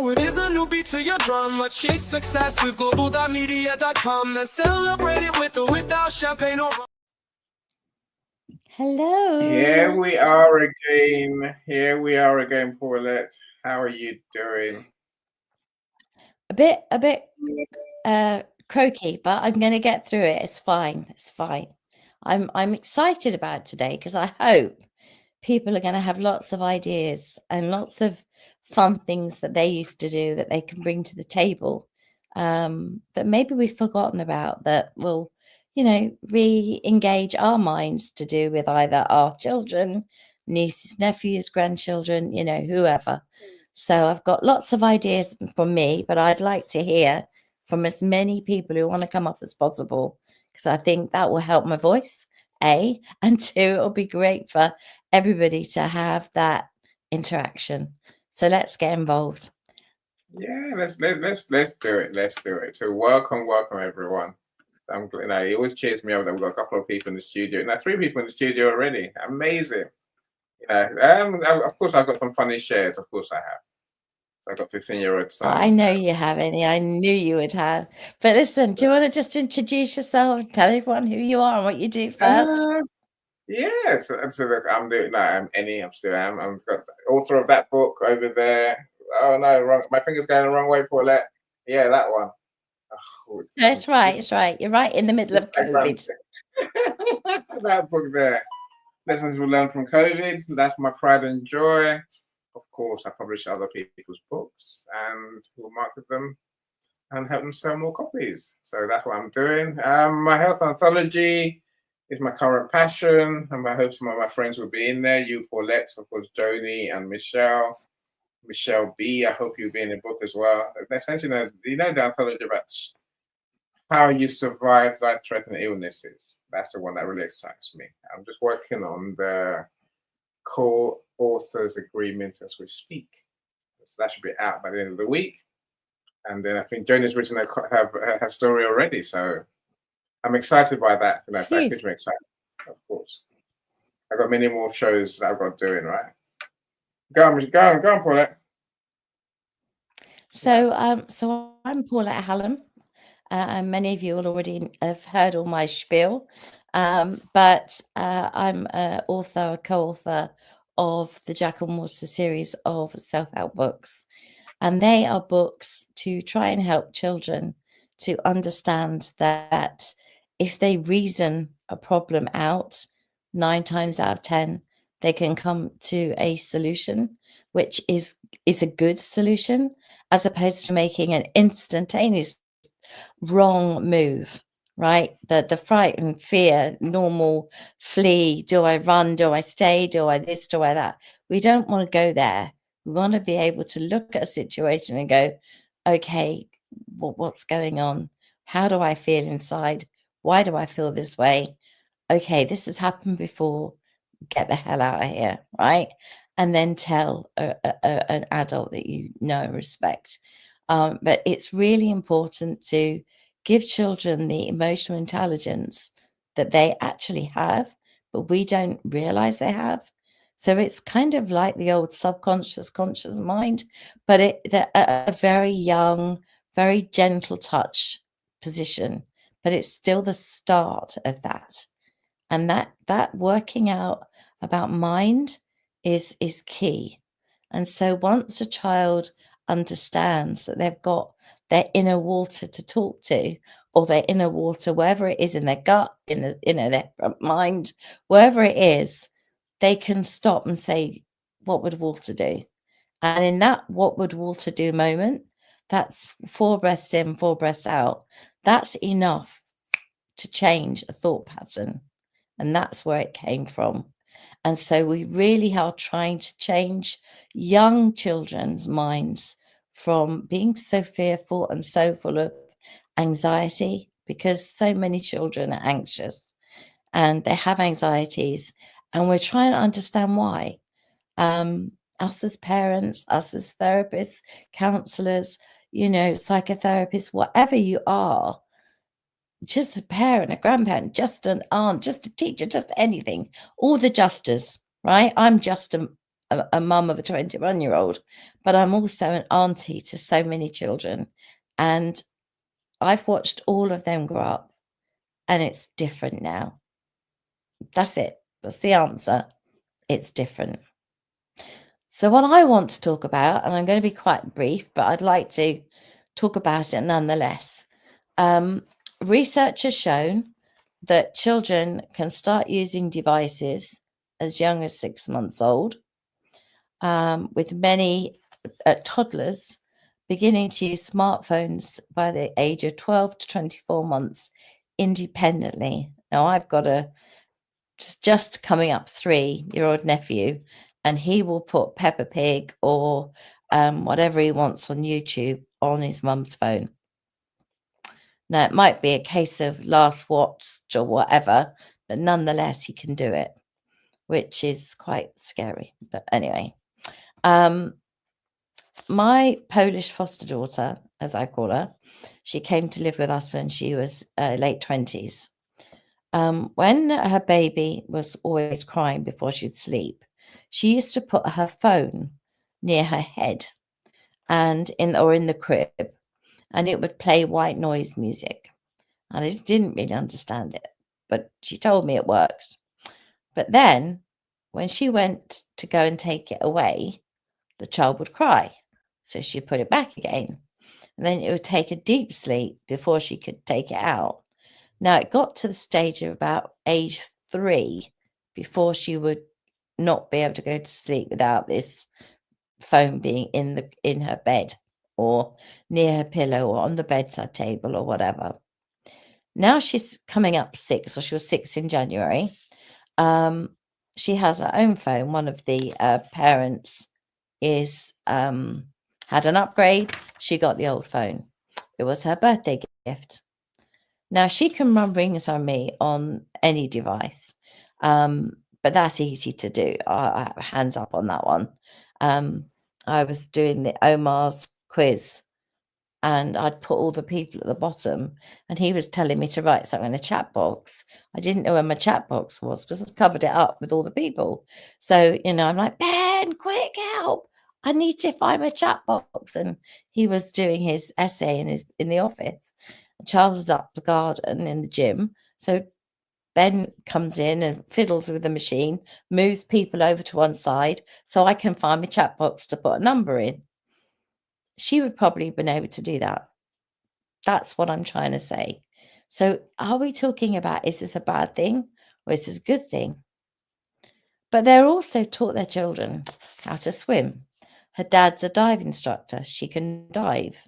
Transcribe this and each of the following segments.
Now it is a new beat to your drum. Achieve success with Global.Media.com. Then celebrate it with or without champagne or rum. Hello. Here we are again. Here we are again, Paulette. How are you doing? A bit croaky, but I'm going to get through it. It's fine. It's fine. I'm excited about today because I hope people are going to have lots of ideas and lots of fun things that they used to do that they can bring to the table. That maybe we've forgotten about that will, re-engage our minds to do with either our children, nieces, nephews, grandchildren, whoever. So I've got lots of ideas from me, but I'd like to hear from as many people who want to come up as possible, because I think that will help my voice, A, and two, it'll be great for everybody to have that interaction. So let's get involved. Yeah, let's do it. Let's do it. So welcome everyone. I'm glad. It always cheers me up that we've got a couple of people in the studio. Now 3 people in the studio already. Amazing. Of course I've got some funny shares. Of course I have. So I've got 15-year-old son. I know you have, Annie. I knew you would have. But listen, do you want to just introduce yourself and tell everyone who you are and what you do first? Yeah, so look, I'm doing. No, I'm Annie. I'm still am. I'm got the author of that book over there. Oh no, wrong. My finger's going the wrong way, Paulette. Yeah, that one. Oh, That's right. It's right. You're right in the middle of COVID. That book there. Lessons we learned from COVID. That's my pride and joy. Of course, I publish other people's books and will market them and help them sell more copies. So that's what I'm doing. My health anthology is my current passion, and I hope some of my friends will be in there. You, Paulette, of course, Joni and Michelle B. I hope you'll be in the book as well. Essentially, the anthology about how you survive life-threatening illnesses. That's the one that really excites me. I'm just working on the co-authors agreement as we speak. So that should be out by the end of the week. And then I think Joni's written her story already, so I'm excited by that. And that keeps me excited, of course. I've got many more shows that I've got doing, right? Go on, Paulette. So I'm Paulette Hallam. And many of you will already have heard all my spiel. But I'm a co-author of the Jack and Water series of self-help books. And they are books to try and help children to understand that if they reason a problem out, 9 times out of 10, they can come to a solution, which is a good solution, as opposed to making an instantaneous wrong move, right? The fright and fear, normal flee, do I run, do I stay, do I this, do I that? We don't want to go there. We want to be able to look at a situation and go, okay, what's going on? How do I feel inside? Why do I feel this way? Okay, this has happened before. Get the hell out of here, right? And then tell an adult that you know and respect. But it's really important to give children the emotional intelligence that they actually have, but we don't realize they have. So it's kind of like the old subconscious, conscious mind, but a very young, very gentle touch position. But it's still the start of that. And that working out about mind is key. And so once a child understands that they've got their inner water to talk to, or their inner water, wherever it is in their gut, in the their mind, wherever it is, they can stop and say, what would water do? And in that what would water do moment, that's 4 breaths in, 4 breaths out. That's enough to change a thought pattern. And that's where it came from. And so we really are trying to change young children's minds from being so fearful and so full of anxiety, because so many children are anxious and they have anxieties, and we're trying to understand why. Us as parents, us as therapists, counselors, psychotherapists, whatever you are, just a parent, a grandparent, just an aunt, just a teacher, just anything, all the justers, right? I'm just a mum of a 21-year-old, but I'm also an auntie to so many children. And I've watched all of them grow up, and it's different now. That's it. That's the answer. It's different. So what I want to talk about, and I'm going to be quite brief, but I'd like to talk about it nonetheless. Research has shown that children can start using devices as young as 6 months old, with many toddlers beginning to use smartphones by the age of 12 to 24 months independently. Now, I've got a just coming up 3-year-old nephew, and he will put Peppa Pig or whatever he wants on YouTube on his mum's phone. Now, it might be a case of last watched or whatever, but nonetheless, he can do it, which is quite scary. But anyway, my Polish foster daughter, as I call her, she came to live with us when she was late 20s. When her baby was always crying before she'd sleep, she used to put her phone near her head and in the crib, and it would play white noise music. And I didn't really understand it, but she told me it worked. But then when she went to go and take it away, the child would cry. So she put it back again. And then it would take a deep sleep before she could take it out. Now, it got to the stage of about age 3 before she would not be able to go to sleep without this phone being in her bed or near her pillow or on the bedside table or whatever. Now she's coming up 6, or she was 6 in January. She has her own phone. One of the parents is had an upgrade. She got the old phone. It was her birthday gift. Now, she can run rings on me on any device, but that's easy to do. I hands up on that one. I was doing the Omar's quiz, and I'd put all the people at the bottom, and he was telling me to write something in a chat box. I didn't know where my chat box was because I covered it up with all the people. So, I'm like, Ben, quick help. I need to find my chat box. And he was doing his essay in the office. Charles was up the garden in the gym. So Ben comes in and fiddles with the machine, moves people over to one side so I can find my chat box to put a number in. She would probably have been able to do that. That's what I'm trying to say. So are we talking about, is this a bad thing or is this a good thing? But they're also taught their children how to swim. Her dad's a dive instructor. She can dive.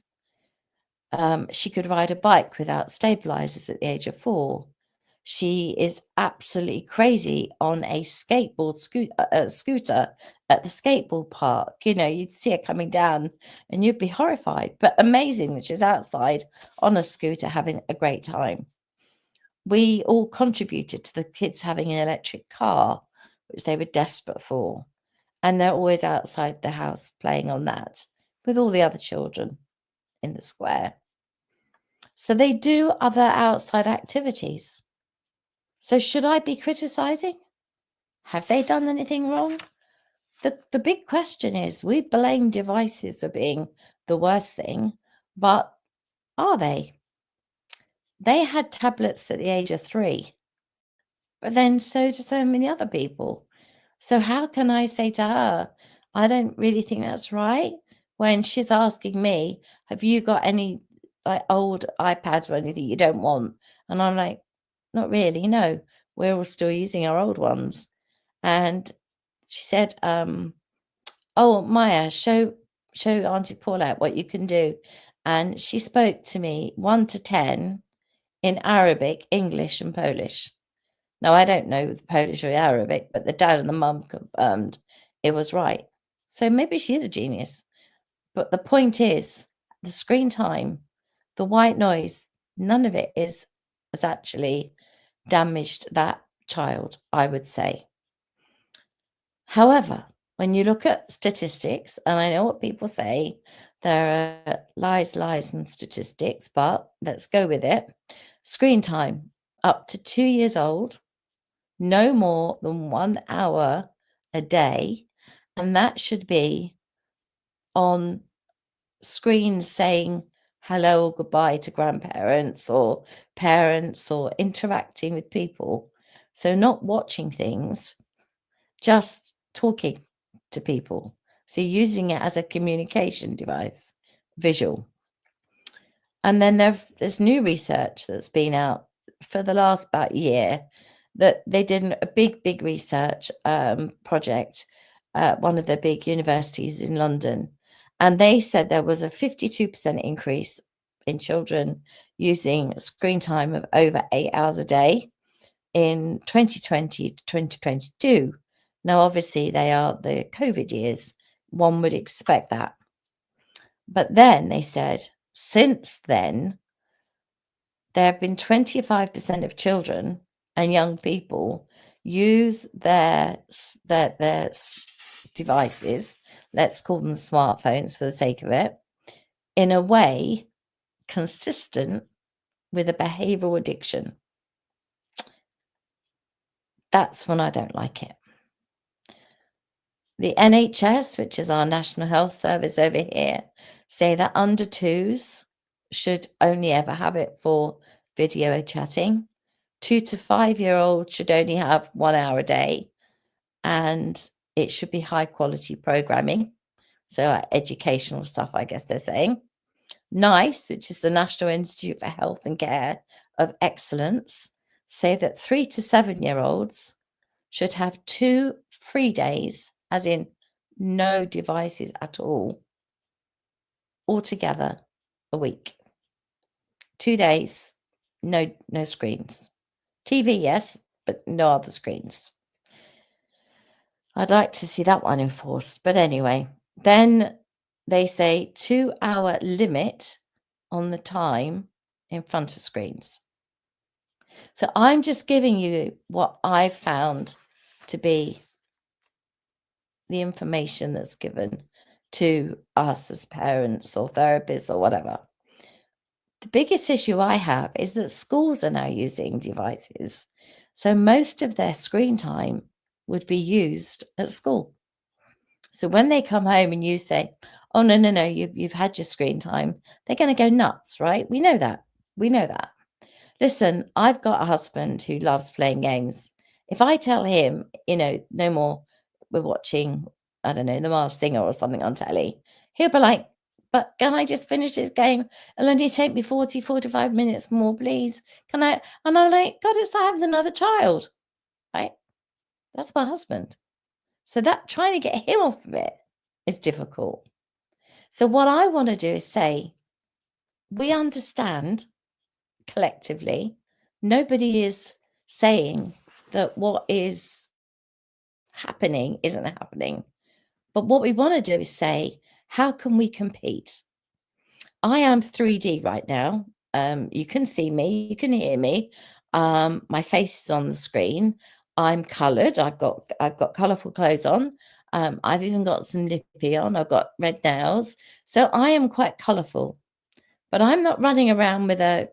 She could ride a bike without stabilizers at the age of 4. She is absolutely crazy on a scooter at the skateboard park. You'd see her coming down and you'd be horrified, but amazing that she's outside on a scooter having a great time. We all contributed to the kids having an electric car, which they were desperate for. And they're always outside the house playing on that with all the other children in the square. So they do other outside activities. So should I be criticizing? Have they done anything wrong? The big question is, we blame devices for being the worst thing, but are they? They had tablets at the age of 3, but then so do so many other people. So how can I say to her, I don't really think that's right, when she's asking me, have you got any old iPads or anything you don't want? And I'm like, not really, no. We're all still using our old ones. And she said, oh, Maya, show Auntie Paulette what you can do. And she spoke to me 1 to 10 in Arabic, English, and Polish. Now, I don't know the Polish or the Arabic, but the dad and the mum confirmed it was right. So maybe she is a genius. But the point is, the screen time, the white noise, none of it has actually damaged that child, I would say. However, when you look at statistics, and I know what people say, there are lies, and statistics, but let's go with it. Screen time, up to 2 years old, no more than 1 hour a day, And that should be on screens saying hello or goodbye to grandparents or parents or interacting with people. So not watching things, just talking to people. So using it as a communication device, visual. And then there's new research that's been out for the last about year that they did a big research project at one of the big universities in London. And they said there was a 52% increase in children using screen time of over 8 hours a day in 2020 to 2022. Now, obviously, they are the COVID years. One would expect that. But then they said, since then, there have been 25% of children and young people use their devices, let's call them smartphones for the sake of it, in a way consistent with a behavioral addiction. That's when I don't like it. The NHS, which is our National Health Service over here, say that under twos should only ever have it for video chatting. 2 to 5-year-olds should only have 1 hour a day, and it should be high quality programming. So like educational stuff, I guess they're saying. NICE, which is the National Institute for Health and Care of Excellence, say that 3 to 7-year-olds should have 2 free days, as in no devices at all, altogether a week. 2 days, no screens. TV, yes, but no other screens. I'd like to see that one enforced. But anyway, then they say 2-hour limit on the time in front of screens. So I'm just giving you what I found to be the information that's given to us as parents or therapists or whatever. The biggest issue I have is that schools are now using devices. So most of their screen time would be used at school. So when they come home and you say, oh, no, you've had your screen time, they're going to go nuts, right? We know that. Listen, I've got a husband who loves playing games. If I tell him, no more, we're watching, I don't know, The Masked Singer or something on telly, he'll be like, but can I just finish this game? It'll only take me 45 minutes more, please. Can I? And I'm like, God, it's like having another child, right? That's my husband. So that trying to get him off of it is difficult. So what I want to do is say, we understand collectively, nobody is saying that what is happening isn't happening. But what we want to do is say, how can we compete? I am 3D right now. You can see me, you can hear me. My face is on the screen. I'm coloured. I've got colourful clothes on. I've even got some lippy on. I've got red nails. So I am quite colourful. But I'm not running around with a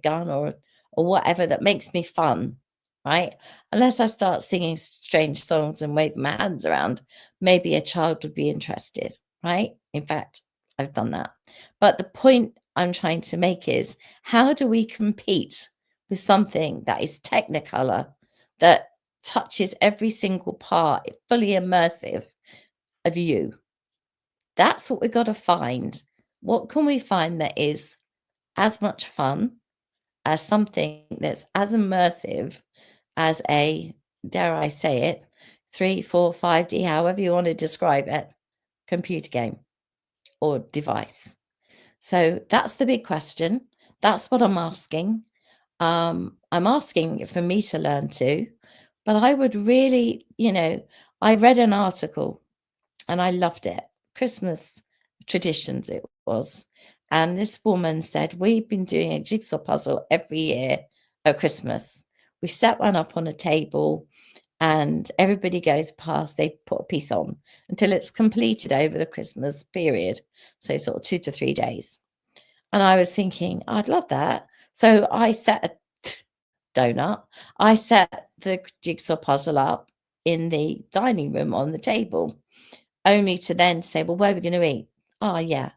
gun or whatever that makes me fun, right? Unless I start singing strange songs and waving my hands around, maybe a child would be interested, right? In fact, I've done that. But the point I'm trying to make is, how do we compete with something that is Technicolor, that touches every single part, fully immersive of you? That's what we've got to find. What can we find that is as much fun as something that's as immersive as a, dare I say it, 3, 4, 5D, however you want to describe it, computer game or device? So that's the big question. That's what I'm asking. I'm asking for me to learn too, but I would really, I read an article and I loved it. Christmas traditions it was. And this woman said, we've been doing a jigsaw puzzle every year at Christmas. We set one up on a table and everybody goes past, they put a piece on until it's completed over the Christmas period. So sort of 2 to 3 days. And I was thinking, I'd love that. So I set a donut. I set the jigsaw puzzle up in the dining room on the table, only to then say, well, where are we going to eat? Oh, yeah.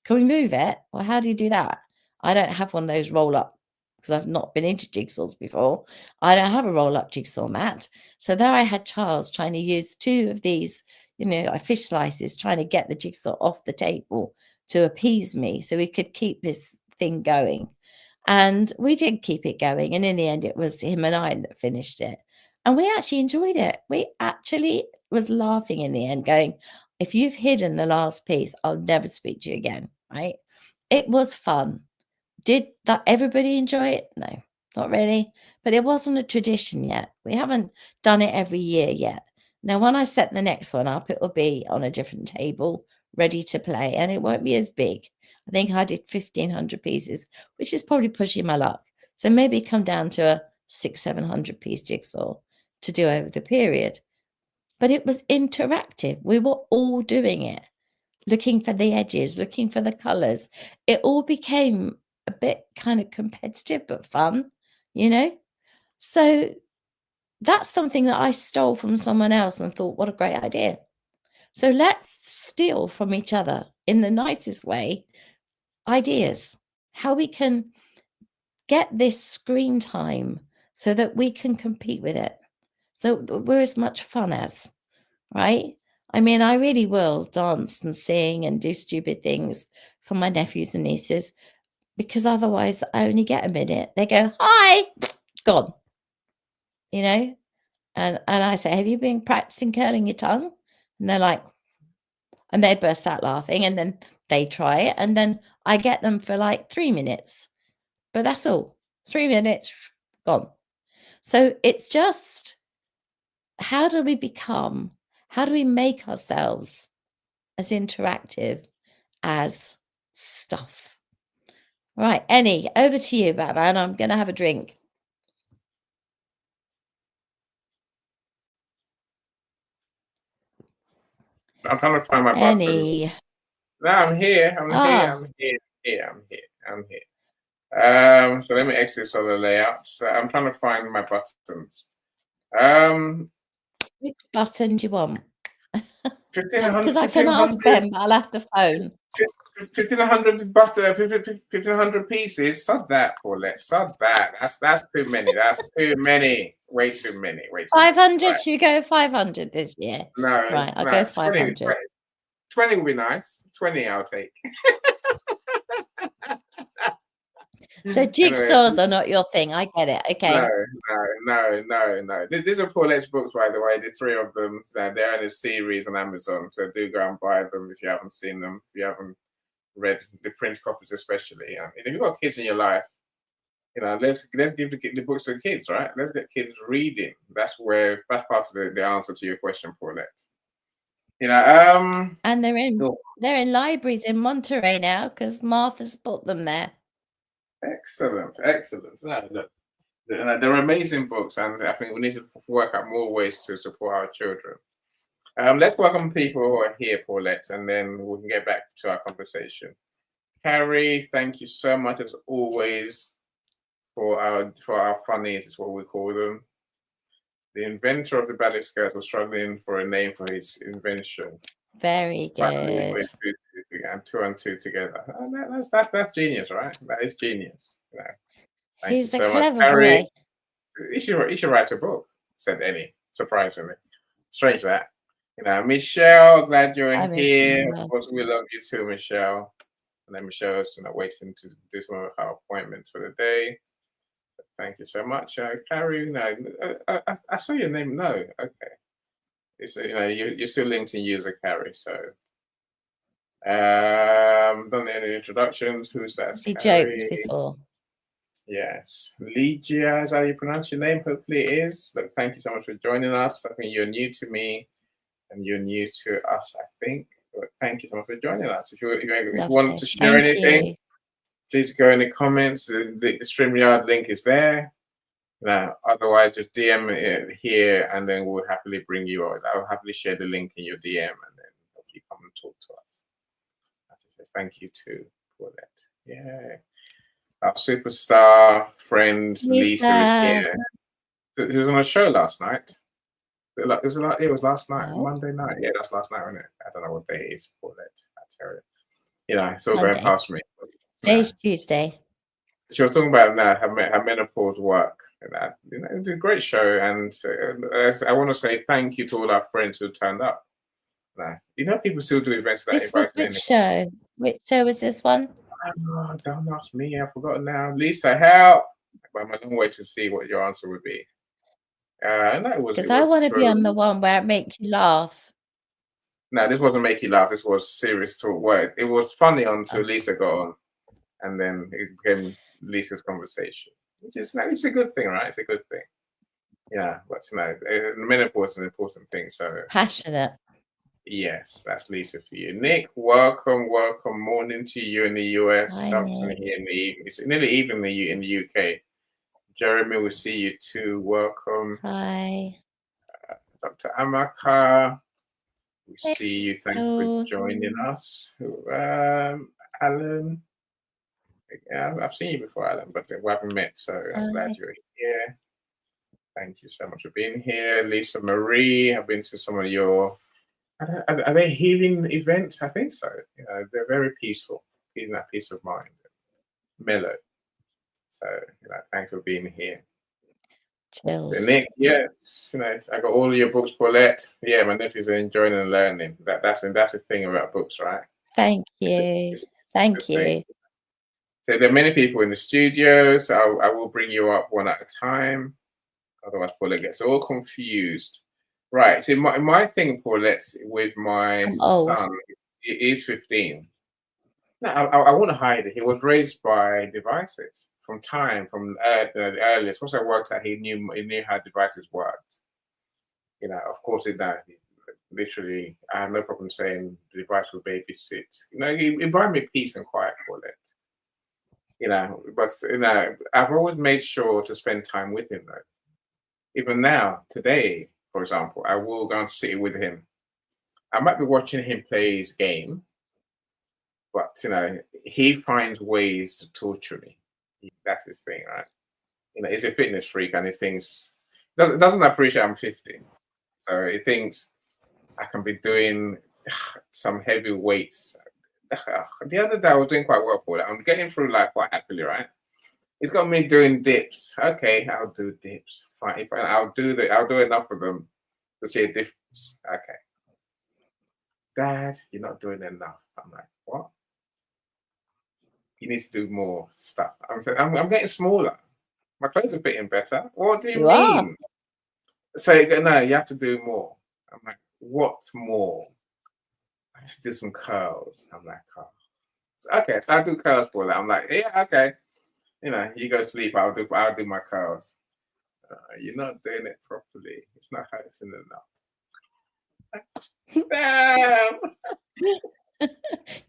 Can we move it? Well, how do you do that? I don't have one of those roll up because I've not been into jigsaws before. I don't have a roll up jigsaw mat. So there I had Charles trying to use 2 of these, like fish slices, trying to get the jigsaw off the table to appease me so we could keep this thing going. And we did keep it going. And in the end, it was him and I that finished it. And we actually enjoyed it. We actually was laughing in the end, going, if you've hidden the last piece, I'll never speak to you again, right? It was fun. Did that everybody enjoy it? No, not really. But it wasn't a tradition yet. We haven't done it every year yet. Now, when I set the next one up, it will be on a different table, ready to play, and it won't be as big. I think I did 1,500 pieces, which is probably pushing my luck. So maybe come down to a 600-700 piece jigsaw to do over the period. But it was interactive. We were all doing it, looking for the edges, looking for the colors. It all became a bit kind of competitive, but fun, So that's something that I stole from someone else and thought, what a great idea. So let's steal from each other in the nicest way ideas, how we can get this screen time so that we can compete with it. So we're as much fun as, right? I mean, I really will dance and sing and do stupid things for my nephews and nieces because otherwise I only get a minute. They go, hi, gone, And I say, have you been practicing curling your tongue? And they're like, and they burst out laughing, and then they try it, and then I get them for like 3 minutes, but that's all. 3 minutes, gone. So it's just, how do we make ourselves as interactive as stuff? Right, Annie, over to you, Batman. I'm going to have a drink. I'm trying to find my button. Annie. No, I'm here. I'm here. So let me exit the layout. So I'm trying to find my buttons. Which button do you want? 1,500. Because I can ask Ben, but I'll have to phone. 1,500 pieces. Sod that, Paulette. Sod that. That's too many. That's too many. Way too many. 500. Right. Should we go 500 this year? No. Right, I'll go 500. 20 will be nice. 20 I'll take. So jigsaws are not your thing. I get it. Okay. No. These are Paulette's books, by the way. The 3 of them. They're in a series on Amazon. So do go and buy them if you haven't seen them. If you haven't read the print copies, especially. If you've got kids in your life, let's give the books to the kids, right? Let's get kids reading. That's part of the answer to your question, Paulette. And they're in libraries in Monterey now because Martha's put them there. Excellent. No, they're amazing books, and I think we need to work out more ways to support our children. Let's welcome people who are here, Paulette, and then we can get back to our conversation. Carrie, thank you so much as always for our funnies, is what we call them. The inventor of the ballet skirt was struggling for a name for his invention. Very good. And 2 and 2 together. That's genius, right? That is genius. Thank He's you so a clever much, Carrie. boy. He should write a book, said Annie, surprisingly. Strange that. Michelle, glad you're here. Of course, we love you too, Michelle. And then Michelle's waiting to do some of her appointments for the day. Thank you so much, Carrie. No, I saw your name. No, okay. It's you're still LinkedIn user, Carrie. So, done any introductions? Who's that? He joked before. Yes, Lygia is how you pronounce your name. Hopefully it is. Look, thank you so much for joining us. I think you're new to me, and you're new to us, I think. But thank you so much for joining us. If you want to share anything, please go in the comments. The StreamYard link is there. Otherwise, just DM it here, and then we'll happily bring you out. I'll happily share the link in your DM, and then you come and talk to us. I have to say thank you to Paulette. Yeah. Our superstar friend Lisa is here. She was on a show last night. It was it was last night, Oh, Monday night. Yeah, that's last night, wasn't it? I don't know what day it is. Paulette, I tell you. You know, it's all going Monday. past me. Nah. Today's Tuesday. She was talking about her menopause work. And that, you know, it was a great show, and I want to say thank you to all our friends who turned up. Nah. You know, people still do events that This was invite which show? Which show was this one? Oh, don't ask me. I've forgotten now. Lisa, help! But I'm a long way to see what your answer would be. No, it was Because I want to be for on the one where it makes you laugh. no, this wasn't make you laugh. This was serious talk. Well, it was funny until Oh. Lisa got on, and then it became Lisa's conversation, which is no, it's a good thing, right? It's a good thing. Yeah, but no, menopause is an important thing. So Passionate. yes, that's Lisa for you. Nick, welcome, welcome. Morning to you in the US. Hi, It's afternoon Nick. here in the evening. It's nearly even in the UK. Jeremy, we'll see you too. Welcome. Hi. Dr. Amaka, we see you. Thank you for Hello. joining us. Alan, yeah, I've seen you before, Alan, but we haven't met, so I'm glad Hi. you're here. Thank you so much for being here. Lisa Marie, I've been to some of your, are they healing events? I think so. You know, they're very peaceful, giving that peace of mind, mellow. So, you know, thanks for being here. So Chills. Nick, yes, you know, I got all of your books, Paulette. Yeah, my nephews are enjoying and learning. That's the thing about books, right? Thank It's a, you. it's a Thank good thing. you. So there are many people in the studio, so I will bring you up one at a time. Otherwise, Paulette gets all confused. Right. So my thing, Paulette, with my I'm old. son, he is 15. No, I won't hide it. He was raised by devices from the earliest. Once I worked out, he knew how devices worked. You know, of course, literally, I have no problem saying the device will babysit. You know, he brought me peace and quiet for it. You know, but you know, I've always made sure to spend time with him though. Even now, today, for example, I will go and sit with him. I might be watching him play his game, but you know, he finds ways to torture me. That's his thing, right? You know, he's a fitness freak, and he thinks doesn't appreciate I'm 50, so he thinks I can be doing some heavy weights. The other day I was doing quite well for it. I'm getting through life quite happily, right? It's got me doing dips. Okay, I'll do dips. Fine, I'll do enough of them to see a difference. Okay. Dad, you're not doing enough. I'm like, what? You need to do more stuff. I'm getting smaller. My clothes are fitting better. What do you You are. mean? So you go, no, you have to do more. I'm like, what more? I have to do some curls. I'm like, oh. Okay, so I do curls for that. I'm like, yeah, okay. You know, you go sleep. I'll do my curls. You're not doing it properly. It's not hurting enough. Damn.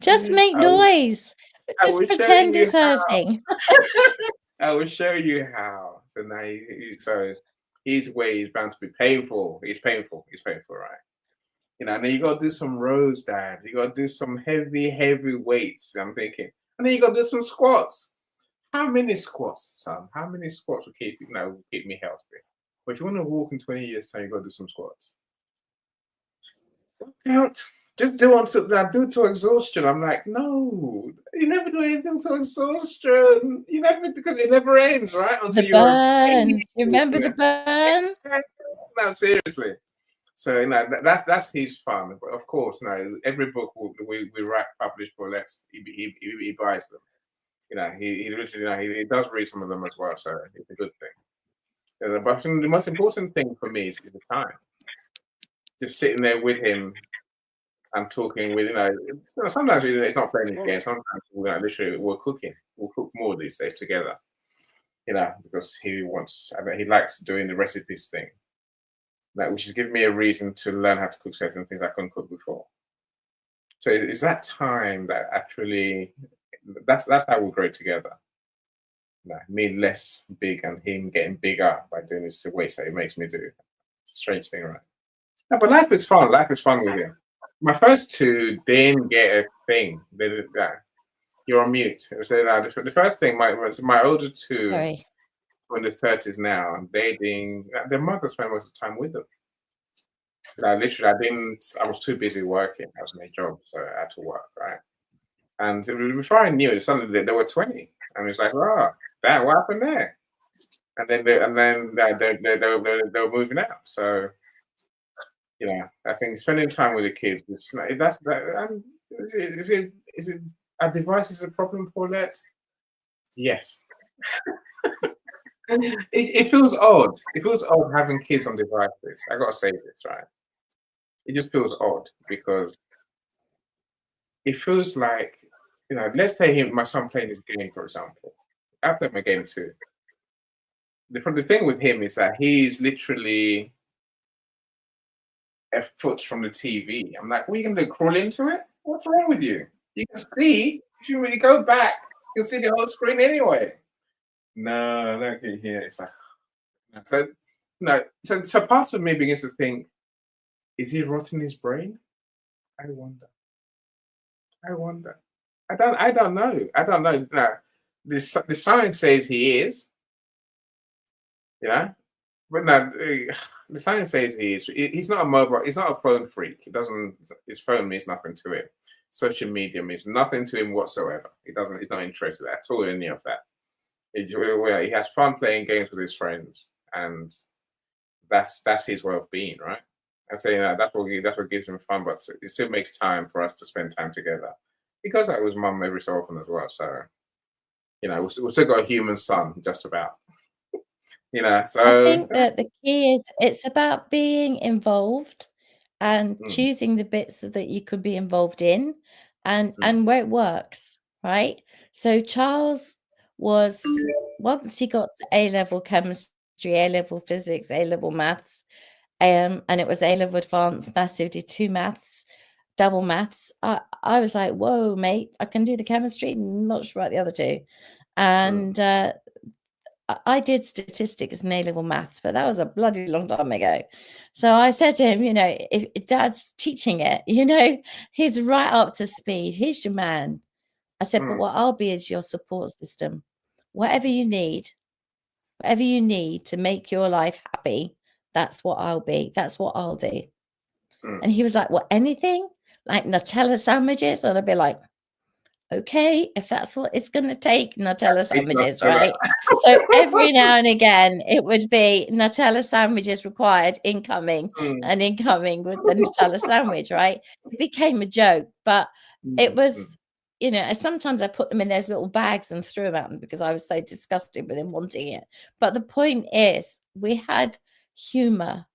Just make I will, noise. I Just will show pretend you it's how. hurting. I will show you how. So now, so his way is bound to be painful. It's painful. It's painful, right? You know, and then you got to do some rows, Dad. You got to do some heavy weights. I'm thinking, and then you got to do some squats. How many squats, son? How many squats will keep me healthy? But if you want to walk in 20 years' time, you got to do some squats. Work out. Just do it to exhaustion. I'm like, no, you never do anything to exhaustion. You never, because it never ends, right? Until The you're a burn. baby. You remember the burn? No, seriously. So you know that's his fun. But of course, every book we write published for Lex, he buys them. You know, he literally, he does read some of them as well, so it's a good thing. But the most important thing for me is the time. Just sitting there with him and talking with, sometimes it's not playing the game. Sometimes literally we're cooking. We'll cook more these days together. You know, because he likes doing the recipes thing. Which has given me a reason to learn how to cook certain things I couldn't cook before. So it's that time that actually, that's how we grow together. Me less big and him getting bigger by doing this weights that he makes me do. It's a strange thing, right? No, but life is fun. Life is fun with him. My first two didn't get a thing. They didn't. You're on mute. So the first thing, my older two, Sorry. in the 30s now, dating. Their mother spent most of the time with them. Literally, I was too busy working. I was in a job, so I had to work, right? And before I knew it, suddenly there were 20. And it's like, oh, that what happened there? And then they were moving out. So I think spending time with the kids is it a device is a problem, Paulette? Yes. It feels odd. It feels odd having kids on devices. I gotta say this, right? It just feels odd because it feels like, let's say my son playing this game, for example. I play my game too. The thing with him is that he's literally a foot from the TV. I'm like, what are you gonna do? Crawl into it? What's wrong with you? You can see if you really go back, you can see the whole screen anyway. No, look at here. It's like so. No, so part of me begins to think, is he rotting his brain? I wonder. I wonder. I don't know. I don't know. No, the science says he is. But no, the science says he is. He's not a mobile. He's not a phone freak. He doesn't. His phone means nothing to him. Social media means nothing to him whatsoever. He doesn't. He's not interested at all in any of that. He has fun playing games with his friends, and that's his way of being, right? I'm saying that's what gives him fun, but it still makes time for us to spend time together. He goes out with his mum every so often as well, so we've still got a human son, just about. So I think that the key is it's about being involved and choosing the bits that you could be involved in and where it works, right? So Charles was, once he got to A-level chemistry, A-level physics, A-level maths, and it was A-level advanced maths, so he did 2 maths, double maths. I was like, whoa, mate, I can do the chemistry, not sure about the other 2. And I did statistics and A-level maths, but that was a bloody long time ago. So I said to him, if Dad's teaching it, he's right up to speed. He's your man. I said, but what I'll be is your support system. Whatever you need to make your life happy, that's what I'll be. That's what I'll do. And he was like, what, anything? Like Nutella sandwiches? And I'd be like, okay, if that's what it's going to take, Nutella sandwiches, right? So every now and again, it would be Nutella sandwiches required, incoming with the Nutella sandwich, right? It became a joke, but it was, sometimes I put them in those little bags and threw them at them because I was so disgusted with him wanting it. But the point is, we had humor.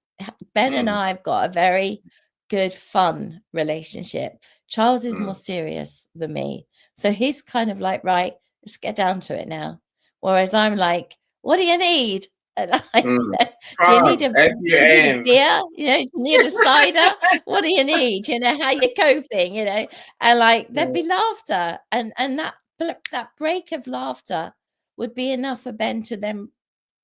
Ben and I have got a very good, fun relationship. Charles is more serious than me. So he's kind of like, right, let's get down to it now. Whereas I'm like, what do you need? And do you need a beer? Do you need a cider? What do you need? How you coping? And like there'd be laughter, and that break of laughter would be enough for Ben to then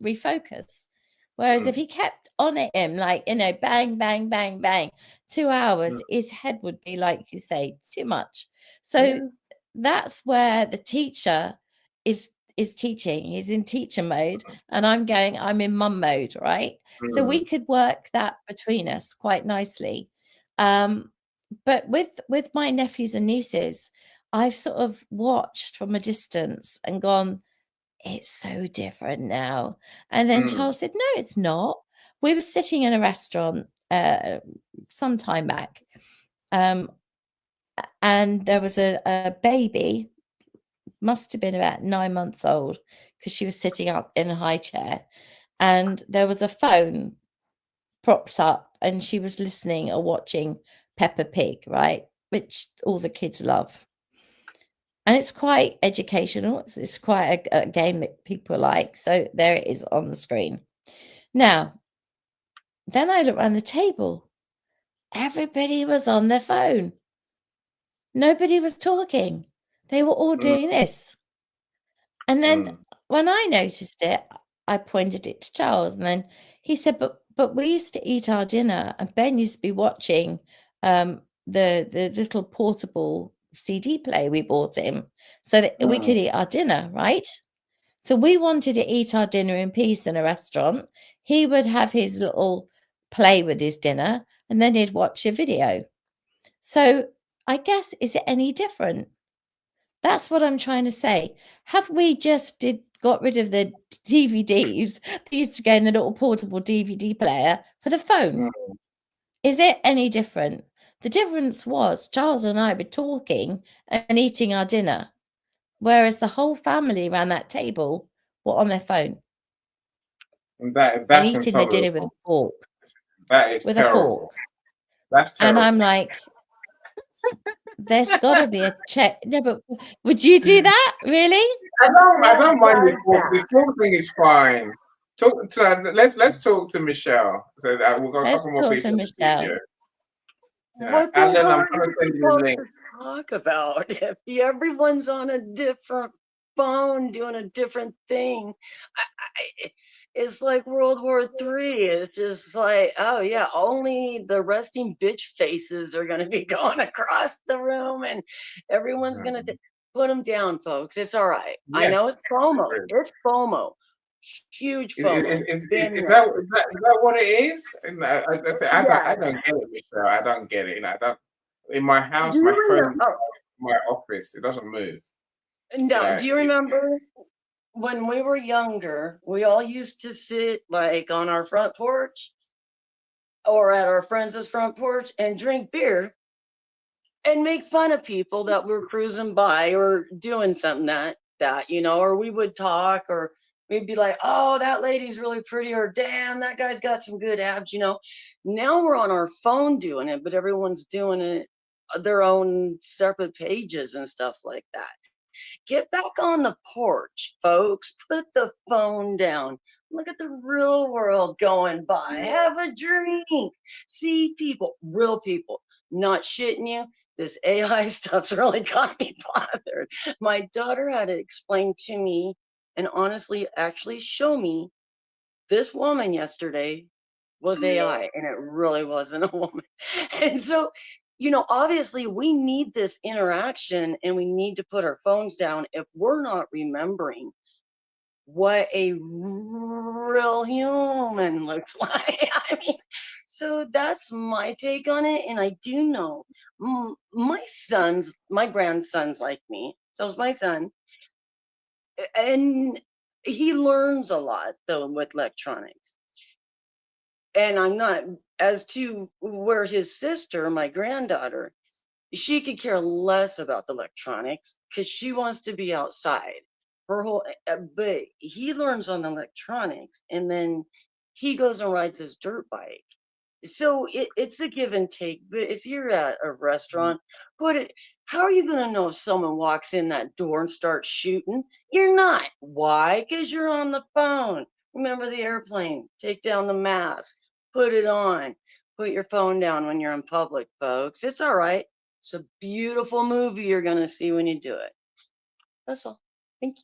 refocus. Whereas if he kept on at him, like, bang, bang, bang, bang, 2 hours, his head would be, like you say, too much. So that's where the teacher is teaching. He's in teacher mode, and I'm in mum mode, right? So we could work that between us quite nicely. But with my nephews and nieces, I've sort of watched from a distance and gone, it's so different now. And then Charles said, no, it's not. We were sitting in a restaurant some time back, and there was a baby, must have been about 9 months old, because she was sitting up in a high chair, and there was a phone propped up, and she was listening or watching Peppa Pig, right, which all the kids love. And it's quite educational. It's quite a game that people like. So there it is on the screen. Now, then I look around the table. Everybody was on their phone. Nobody was talking. They were all doing this. And then when I noticed it, I pointed it to Charles. And then he said, but we used to eat our dinner, and Ben used to be watching the little portable CD player we bought him so that we could eat our dinner, right? So we wanted to eat our dinner in peace in a restaurant. He would have his little play with his dinner, and then he'd watch a video. So I guess, is it any different? That's what I'm trying to say. Have we just got rid of the DVDs that used to go in the little portable DVD player for the phone? Is it any different? The difference was Charles and I were talking and eating our dinner, whereas the whole family around that table were on their phone And and that's eating their dinner with a intolerable. fork. That is With a terrible. fork. That's And terrible. I'm like, there's got to be a check. No, but would you do that? Really? I don't mind the fork. The fork thing is fine. Let's talk to Michelle. So that we've got a Let's couple more talk people to in the Michelle. studio. What the Alan, hell I'm are trying to you send you a supposed link. to talk about? If everyone's on a different phone doing a different thing, it's like World War III. It's just like, oh yeah, only the resting bitch faces are gonna be going across the room, and everyone's gonna put them down, folks. It's all right. I Yeah, know it's FOMO. true. It's FOMO. Huge FOMO. Is that what it is? And I Yeah. don't get it, Michelle. I don't get it. I don't. In my house, Do you my phone, remember? my office, it doesn't move. No. Do you remember when we were younger? We all used to sit like on our front porch or at our friends' front porch and drink beer and make fun of people that were cruising by or doing something that or we would talk, or we'd be like, oh, that lady's really pretty, or damn, that guy's got some good abs. Now we're on our phone doing it, but everyone's doing it their own separate pages and stuff like that. Get back on the porch, folks. Put the phone down. Look at the real world going by. Have a drink. See people, real people. Not shitting you. This AI stuff's really got me bothered. My daughter had to explain to me and honestly actually show me this woman yesterday was AI, and it really wasn't a woman. And so, obviously we need this interaction and we need to put our phones down if we're not remembering what a real human looks like. I mean, so that's my take on it. And I do know my grandson's like me. So's my son. And he learns a lot though with electronics. And I'm not, as to where his sister, my granddaughter, she could care less about the electronics because she wants to be outside. But he learns on the electronics and then he goes and rides his dirt bike. So it's a give and take. But if you're at a restaurant, how are you going to know if someone walks in that door and starts shooting? You're not. Why? Because you're on the phone. Remember the airplane. Take down the mask. Put it on. Put your phone down when you're in public, folks. It's all right. It's a beautiful movie you're going to see when you do it. That's all. Thank you.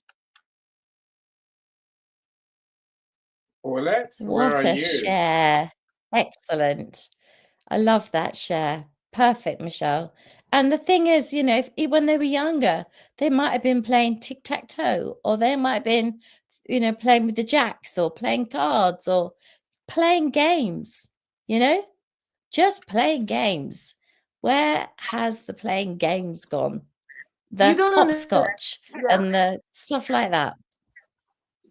Paulette, where What are a you? share. Excellent. I love that share. Perfect, Michelle. And the thing is, when they were younger, they might have been playing tic-tac-toe, or they might have been, playing with the jacks, or playing cards, or playing games, just playing games. Where has the playing games gone? The hopscotch and the stuff like that.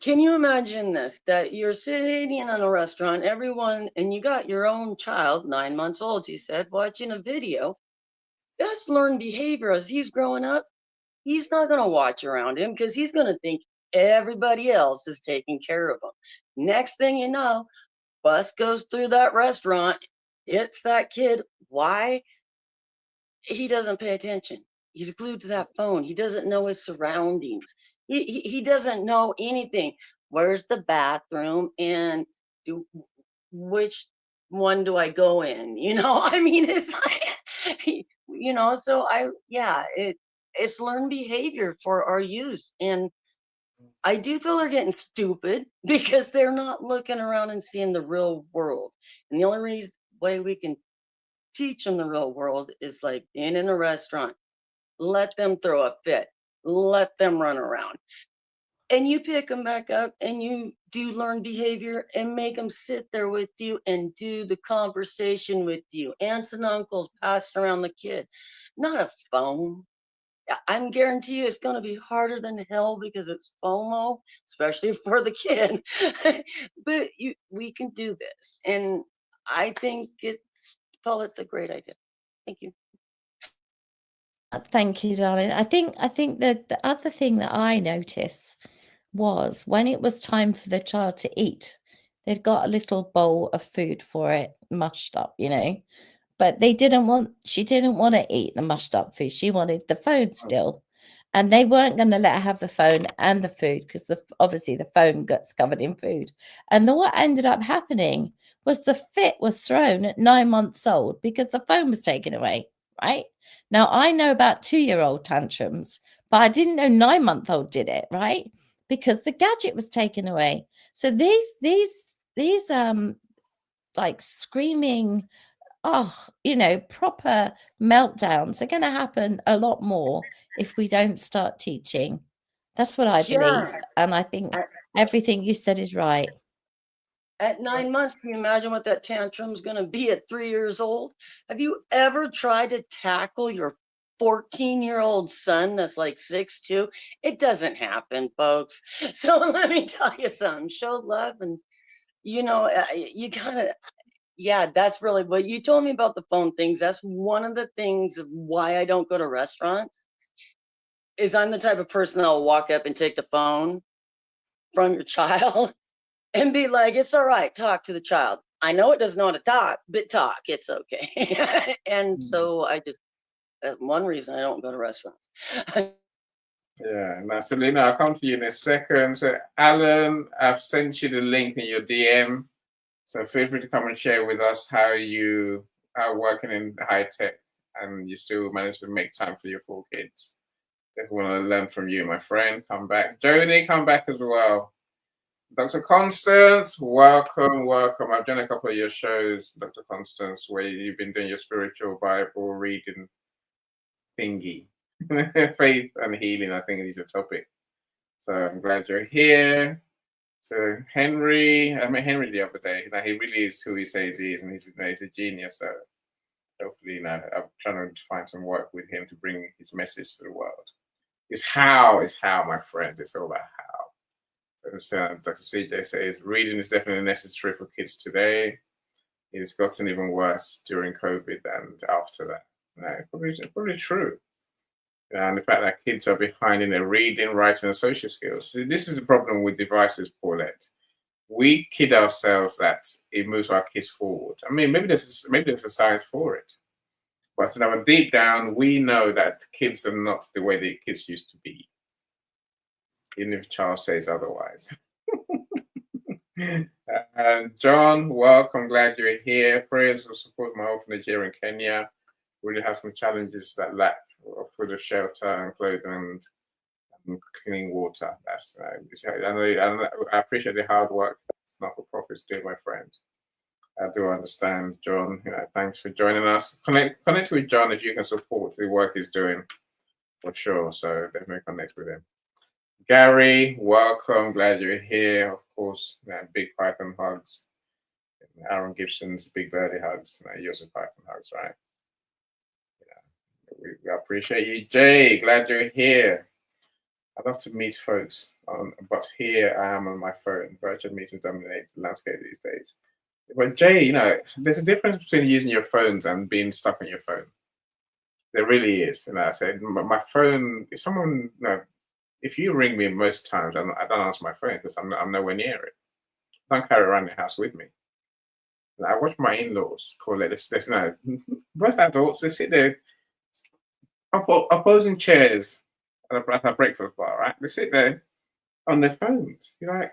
Can you imagine this? That you're sitting in a restaurant, everyone, and you got your own child, 9 months old, you said, watching a video. That's learned behavior as he's growing up. He's not going to watch around him because he's going to think everybody else is taking care of him. Next thing you know, bus goes through that restaurant, hits that kid. Why? He doesn't pay attention. He's glued to that phone. He doesn't know his surroundings. He doesn't know anything. Where's the bathroom? And which one do I go in? I mean, it's like, so it's learned behavior for our use. And I do feel they're getting stupid because they're not looking around and seeing the real world. And the only way we can teach them the real world is like being in a restaurant. Let them throw a fit. Let them run around. and you pick them back up and you do learn behavior and make them sit there with you and do the conversation with you. Aunts and uncles passing around the kid, not a phone. I'm guarantee you it's going to be harder than hell because it's FOMO, especially for the kid. But we can do this. And I think Paulette's a great idea. Thank you. Thank you, darling. I think that the other thing that I noticed was when it was time for the child to eat, they'd got a little bowl of food for it, mushed up, but she didn't want to eat the mushed up food. She wanted the phone still. And they weren't going to let her have the phone and the food because obviously the phone gets covered in food. And what ended up happening was the fit was thrown at 9 months old because the phone was taken away, right? Now, I know about 2-year-old tantrums, but I didn't know 9-month-old did it, right? Because the gadget was taken away. So these like screaming, proper meltdowns are going to happen a lot more if we don't start teaching. That's what I believe. And I think everything you said is right. At 9 months, can you imagine what that tantrum's going to be at 3 years old? Have you ever tried to tackle your 14-year-old son that's like 6'2"? It doesn't happen, folks. So let me tell you something. Show love and, you kind of, yeah, that's really what you told me about the phone things. That's one of the things why I don't go to restaurants is I'm the type of person that'll walk up and take the phone from your child and be like, it's all right, talk to the child. I know it doesn't know how to talk, but talk, it's okay. And so I just, one reason I don't go to restaurants. Yeah, now Selena, I'll come to you in a second. So Alan, I've sent you the link in your DM. So feel free to come and share with us how you are working in high tech and you still manage to make time for your 4 kids. If we want to learn from you, my friend, come back. Joni, come back as well. Dr. Constance, welcome. I've done a couple of your shows, Dr. Constance, where you've been doing your spiritual Bible reading thingy. Faith and healing, I think, is your topic. So I'm glad you're here. So Henry, I met Henry the other day. He really is who he says he is, and he's a genius. So hopefully, I'm trying to find some work with him to bring his message to the world. It's how, my friend. It's all about how. So Dr. CJ says reading is definitely necessary for kids today. It has gotten even worse during COVID and after that. No, probably true. And the fact that kids are behind in their reading, writing, and social skills. So this is the problem with devices, Paulette. We kid ourselves that it moves our kids forward. I mean, maybe there's a science for it. But so now deep down, we know that kids are not the way the kids used to be. Even if Charles says otherwise. John, welcome. Glad you're here. Prayers of support my orphanage here in Kenya. Really have some challenges that lack food, of shelter, and clothing, and clean water. That's I appreciate the hard work that's not-for-profits do, my friends. I do understand, John. Thanks for joining us. Connect with John if you can support the work he's doing, for sure. So definitely connect with him. Gary, welcome. Glad you're here. Of course, big Python hugs. Aaron Gibson's big birdie hugs. Yours are Python hugs, right? We appreciate you, Jay. Glad you're here. I'd love to meet folks, but here I am on my phone. Virtual meetings dominate the landscape these days. But Jay, there's a difference between using your phones and being stuck on your phone. There really is. I said, my phone. If you ring me most times, I don't answer my phone because I'm nowhere near it. I don't carry it around the house with me. I watch my in-laws, both adults. They sit there. Opposing chairs at a breakfast bar, right? They sit there on their phones. You're like,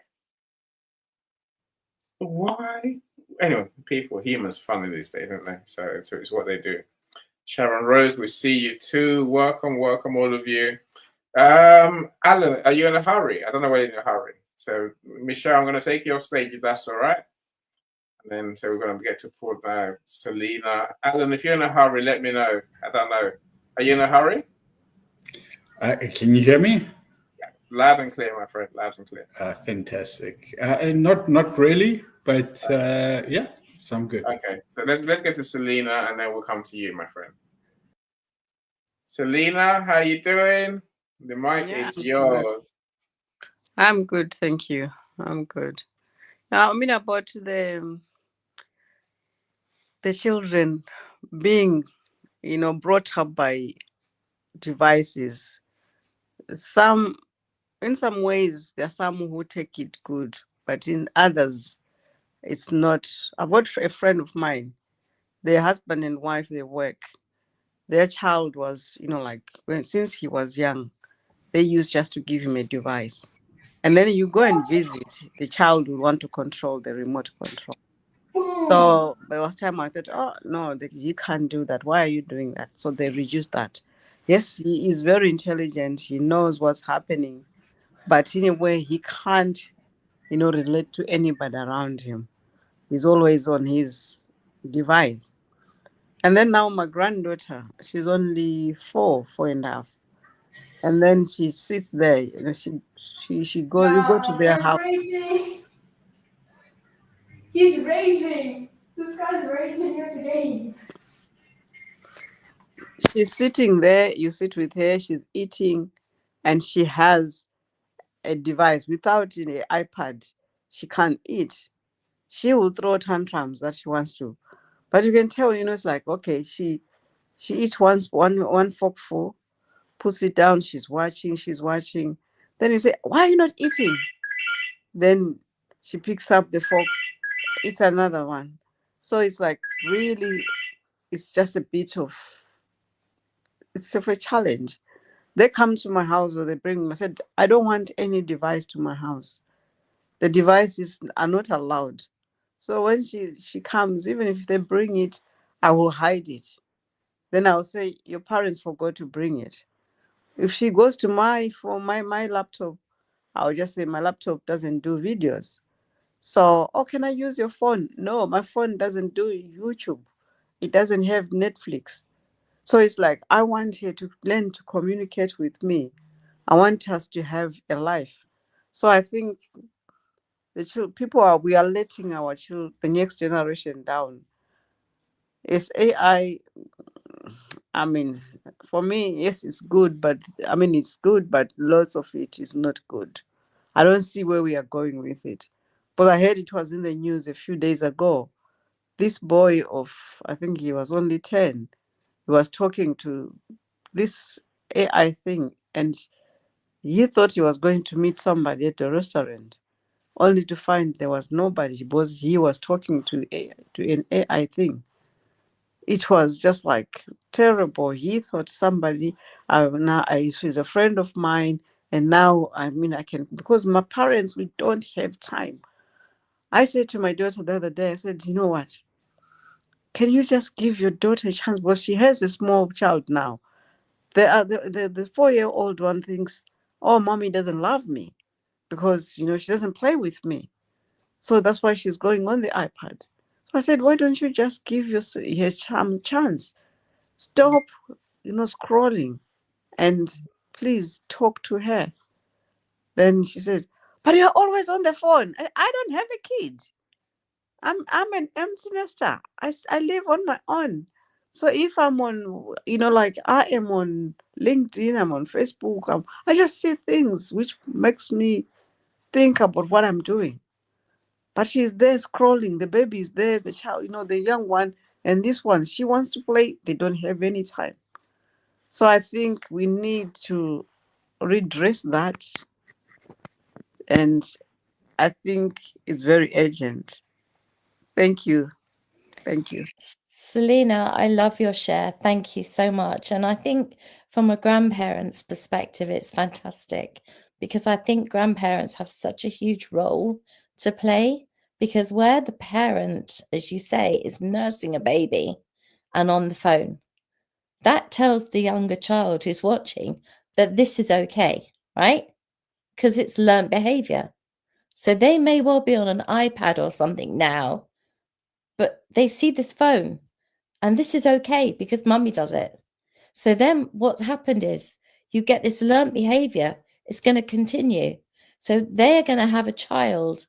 why? Anyway, humans, funny these days, aren't they? So it's what they do. Sharon Rose, we see you too. Welcome, all of you. Alan, are you in a hurry? I don't know whether you're in a hurry. So Michelle, I'm going to take you off stage if that's all right. And then so we're going to get to Paul now. Selena, Alan, if you're in a hurry, let me know. I don't know. Are you in a hurry? Can you hear me? Loud and clear, my friend. Loud and clear. Fantastic. Not really, but yeah, sound good. Okay, so let's get to Selena, and then we'll come to you, my friend. Selena, how you doing? The mic is yours. I'm good, thank you. I'm good. I mean, about the children being, brought up by devices. In some ways, there are some who take it good, but in others, it's not. I've got a friend of mine. Their husband and wife, they work. Their child was, since he was young, they used just to give him a device. And then you go and visit, the child will want to control the remote control. So by last time I thought, oh no, you can't do that. Why are you doing that? So they reduced that. Yes, he is very intelligent. He knows what's happening, but in a way he can't, relate to anybody around him. He's always on his device. And then now my granddaughter, she's only 4.5. And then she sits there, she goes, you go to their house. Raging. He's raging. This guy's raging again. She's sitting there, you sit with her, she's eating, and she has a device. Without an iPad, she can't eat. She will throw tantrums that she wants to. But you can tell, it's like, okay, she eats one forkful, puts it down, she's watching. Then you say, why are you not eating? Then she picks up the fork, eats another one. So it's like really, it's just a bit of, it's of a challenge. They come to my house or they bring them. I said, I don't want any device to my house. The devices are not allowed. So when she comes, even if they bring it, I will hide it. Then I'll say, your parents forgot to bring it. If she goes to my laptop, I'll just say, my laptop doesn't do videos. So, can I use your phone? No, my phone doesn't do YouTube. It doesn't have Netflix. So it's like, I want her to learn to communicate with me. I want us to have a life. So I think we are letting our children, the next generation down. Is AI, I mean, for me, yes, it's good, but lots of it is not good. I don't see where we are going with it. But I heard it was in the news a few days ago. This boy I think he was only 10, he was talking to this AI thing, and he thought he was going to meet somebody at a restaurant, only to find there was nobody because he was talking to an AI thing. It was just like terrible. He thought somebody, he's a friend of mine, and now I can, because my parents, we don't have time. I said to my daughter the other day, I said, you know what? Can you just give your daughter a chance? Because she has a small child now. The 4-year-old one thinks, oh, mommy doesn't love me because, she doesn't play with me. So that's why she's going on the iPad. So I said, why don't you just give your chance? Stop, scrolling, and please talk to her. Then she says, but you're always on the phone. I don't have a kid. I'm an empty nester. I live on my own. So if I'm on, like I am on LinkedIn, I'm on Facebook, I just see things which makes me think about what I'm doing. But she's there scrolling. The baby is there, the child, the young one, and this one, she wants to play. They don't have any time. So I think we need to redress that. And I think it's very urgent. Thank you. Thank you. Selena, I love your share. Thank you so much. And I think from a grandparent's perspective, it's fantastic because I think grandparents have such a huge role to play, because where the parent, as you say, is nursing a baby and on the phone, that tells the younger child who's watching that this is okay, right? Because it's learned behavior. So they may well be on an iPad or something now, but they see this phone and this is okay because mummy does it. So then what's happened is you get this learned behavior It's going to continue. So they're going to have a child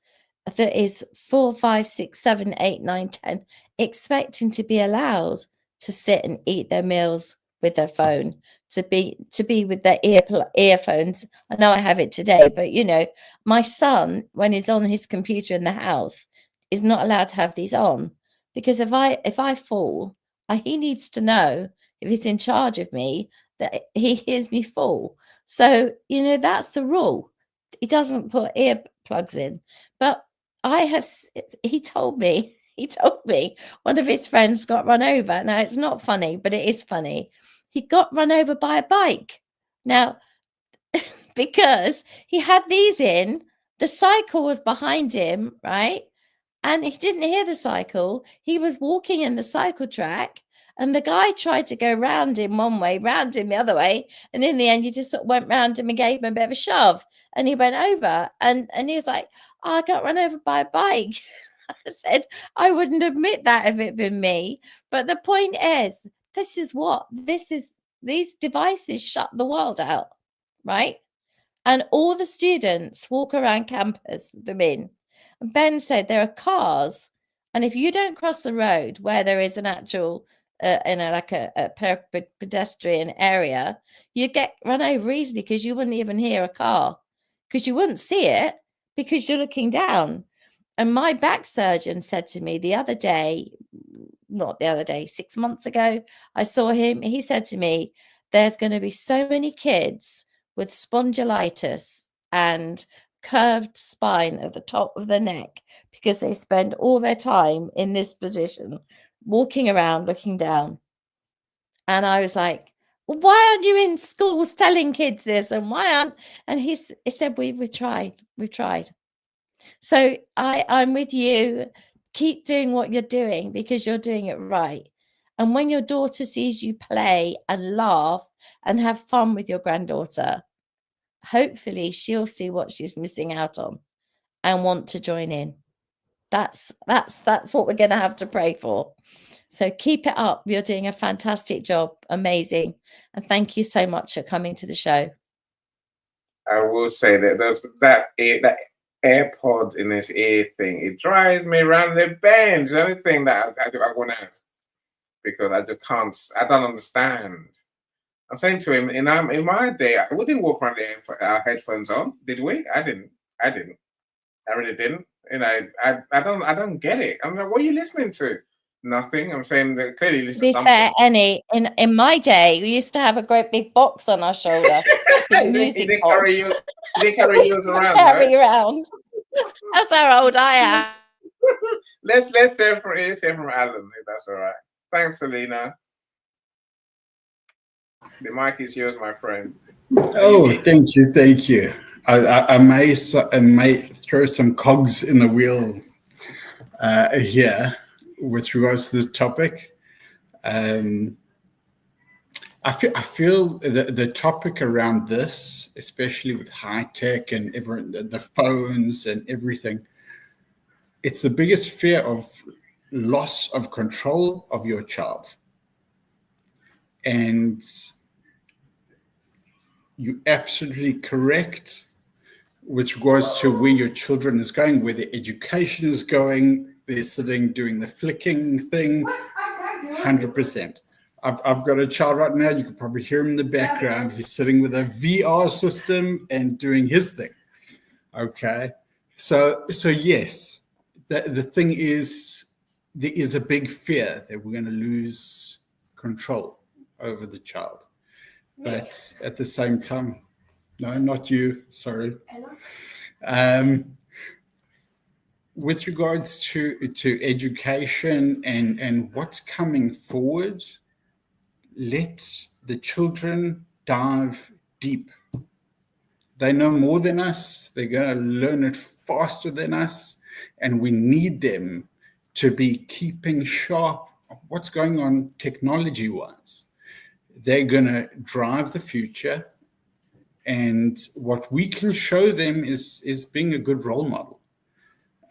that is 4, 5, 6, 7, 8, 9, 10, expecting to be allowed to sit and eat their meals with their phone, to be with their earphones. I know I have it today, but you know, my son, when he's on his computer in the house, is not allowed to have these on, because if I fall, he needs to know, if he's in charge of me, that he hears me fall. So, you know, that's the rule. He doesn't put earplugs in. But he told me one of his friends got run over. Now, it's not funny, but it is funny. He got run over by a bike. Now, because he had these in, the cycle was behind him, right? And he didn't hear the cycle. He was walking in the cycle track, and the guy tried to go round him one way, round him the other way. And in the end, he just sort of went round him and gave him a bit of a shove. And he went over, and he was like, oh, I got run over by a bike. I said, I wouldn't admit that if it'd been me. But the point is, these devices shut the world out, right? And all the students walk around campus with them in. And Ben said there are cars, and if you don't cross the road where there is an actual, a pedestrian area, you get run over easily, because you wouldn't even hear a car, because you wouldn't see it, because you're looking down. And my back surgeon said to me the other day, not the other day, 6 months ago, I saw him. He said to me, there's going to be so many kids with spondylitis and curved spine at the top of the neck, because they spend all their time in this position, walking around looking down. And I was like, well, why aren't you in schools telling kids this? And why aren't? And he said, we've tried. So I'm with you. Keep doing what you're doing, because you're doing it right. And when your daughter sees you play and laugh and have fun with your granddaughter, hopefully she'll see what she's missing out on and want to join in. That's what we're going to have to pray for. So keep it up. You're doing a fantastic job. Amazing. And thank you so much for coming to the show. I will say that there's that AirPod in this ear thing. It drives me around the bend. It's the only thing that I want to have, because I just can't. I don't understand. I'm saying to him, in my day, we didn't walk around with our headphones on, did we? I didn't. I really didn't. You know, I don't get it. I'm like, what are you listening to? Nothing. I'm saying that clearly this is something. Fair, Annie, in my day, we used to have a great big box on our shoulder. Big music box. They carry yours around. Around. That's how old I am. Let's hear from Alan, if that's all right. Thanks, Alina. The mic is yours, my friend. Oh, thank you. I may throw some cogs in the wheel here with regards to this topic. I feel the topic around this, especially with high tech and the phones and everything, it's the biggest fear of loss of control of your child. And you're absolutely correct with regards to where your children is going, where their education is going. They're sitting doing the flicking thing, 100%. I've got a child right now. You can probably hear him in the background. He's sitting with a VR system and doing his thing. Okay, so yes, the thing is, there is a big fear that we're going to lose control over the child. But at the same time, no, not you, sorry. With regards to education and what's coming forward, let the children dive deep. They know more than us. They're going to learn it faster than us. And we need them to be keeping sharp of what's going on technology-wise. They're going to drive the future. And what we can show them is being a good role model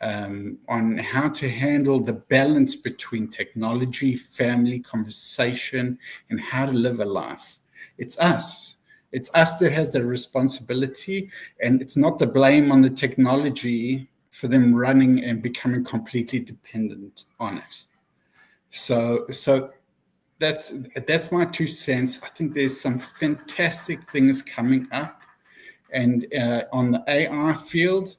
on how to handle the balance between technology, family, conversation, and how to live a life. It's us. It's us that has the responsibility, and it's not the blame on the technology for them running and becoming completely dependent on it. So that's my 2 cents. I think there's some fantastic things coming up, and on the AI field,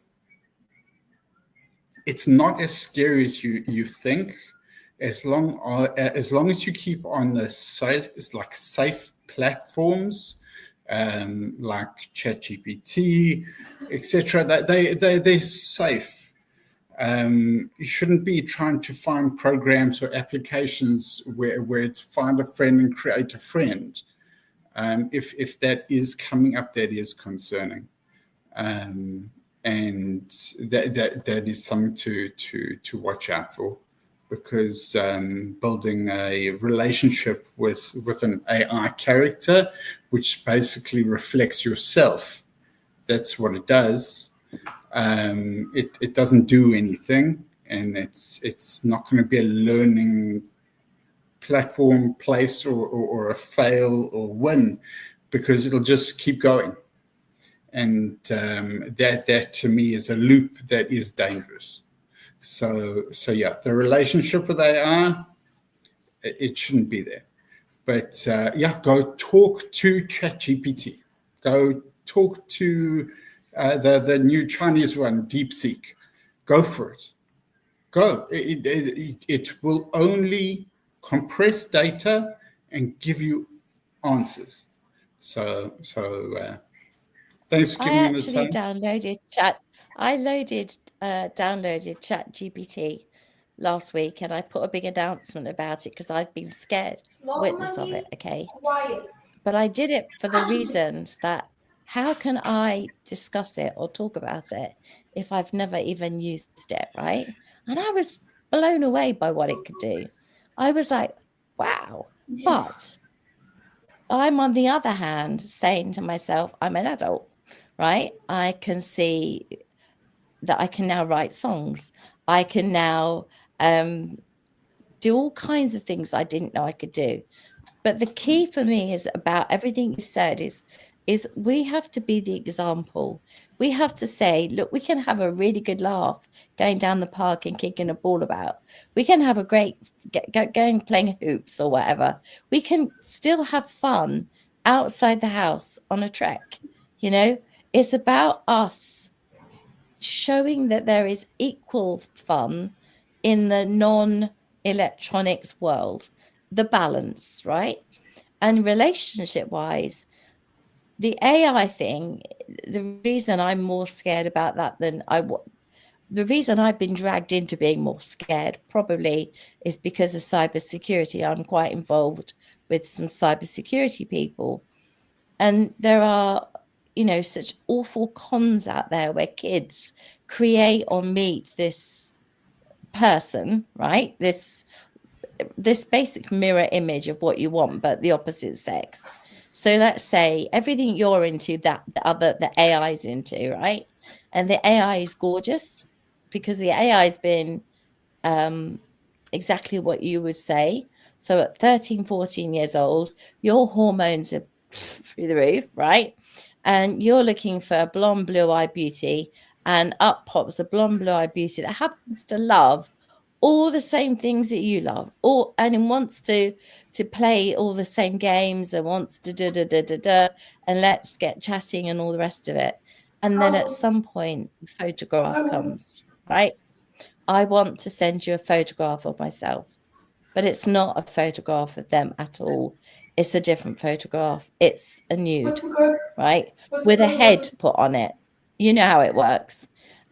it's not as scary as you think, as long as you keep on the safe platforms, like ChatGPT, etc. That they're safe. You shouldn't be trying to find programs or applications where it's find a friend and create a friend. If that is coming up, that is concerning. And that is something to watch out for, because building a relationship with an AI character, which basically reflects yourself, that's what it does. It doesn't do anything, and it's not going to be a learning platform, place, or a fail or win, because it'll just keep going. And that to me is a loop that is dangerous. So yeah, the relationship with AI, it shouldn't be there. But yeah, go talk to ChatGPT. Go talk to the new Chinese one, DeepSeek. Go for it. Go. It will only compress data and give you answers. So thanks for giving me the time. downloaded ChatGPT last week, and I put a big announcement about it because I've been scared witness of it. Okay, Quiet. but I did it for the reasons that how can I discuss it or talk about it if I've never even used it, right? And I was blown away by what it could do. I was like, wow. But I'm, on the other hand, saying to myself, I'm an adult, right? I can see that I can now write songs. I can now do all kinds of things I didn't know I could do. But the key for me is about everything you've said is we have to be the example. We have to say, look, we can have a really good laugh going down the park and kicking a ball about. We can have a great going playing hoops or whatever. We can still have fun outside the house on a trek. You know, it's about us showing that there is equal fun in the non-electronics world, the balance, right? And relationship wise, the AI thing, the reason I'm more scared about that than the reason I've been dragged into being more scared probably is because of cybersecurity. I'm quite involved with some cybersecurity people, and there are, you know, such awful cons out there where kids create or meet this person, right? This basic mirror image of what you want, but the opposite sex. So let's say everything you're into, that the AI is into, right? And the AI is gorgeous because the AI has been exactly what you would say. So at 13, 14 years old, your hormones are through the roof, right? And you're looking for a blonde, blue-eyed beauty, and up pops a blonde, blue-eyed beauty that happens to love all the same things that you love, and wants to play all the same games, and wants to and let's get chatting and all the rest of it. And then at some point, the photograph comes, right? I want to send you a photograph of myself, but it's not a photograph of them at all. It's a different photograph. It's a nude, right? With a head put on it. You know how it works.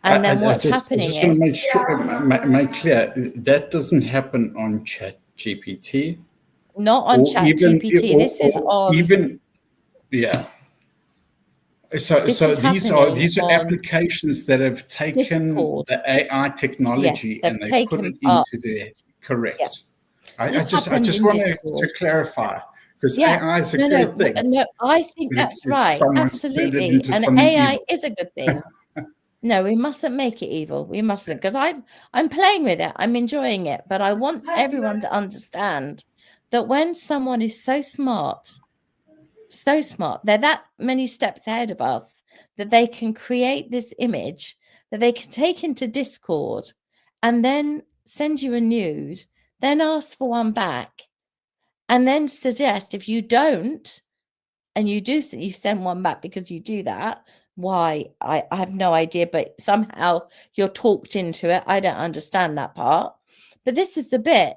And then what's happening is... I just want to make clear, that doesn't happen on ChatGPT. Not on ChatGPT. This is on... Even, yeah. So these are applications that have taken Discord. The AI technology, yes, and they put it into there. Correct. Yeah. I just want to clarify, because AI is a great thing. No, I think that's right. Absolutely. And AI is a good thing. No, we mustn't make it evil. We mustn't, because I'm playing with it. I'm enjoying it. But I want everyone to understand that when someone is so smart so smart. They're that many steps ahead of us that they can create this image that they can take into Discord and then send you a nude, then ask for one back, and then suggest if you don't, and you send one back because you do that. Why? I have no idea, but somehow you're talked into it. I don't understand that part. But this is the bit.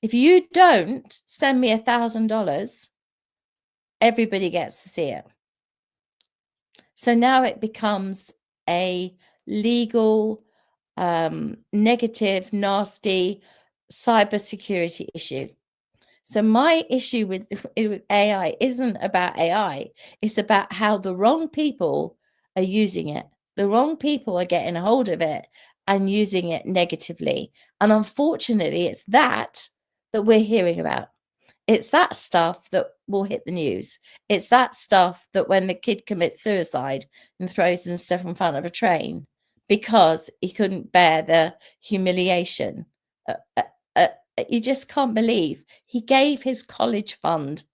If you don't send me $1,000, everybody gets to see it. So now it becomes a legal, negative, nasty cybersecurity issue. So my issue with AI isn't about AI. It's about how the wrong people are using it. The wrong people are getting a hold of it and using it negatively. And unfortunately, it's that we're hearing about. It's that stuff that will hit the news. It's that stuff that when the kid commits suicide and throws himself in front of a train because he couldn't bear the humiliation. You just can't believe he gave his college fund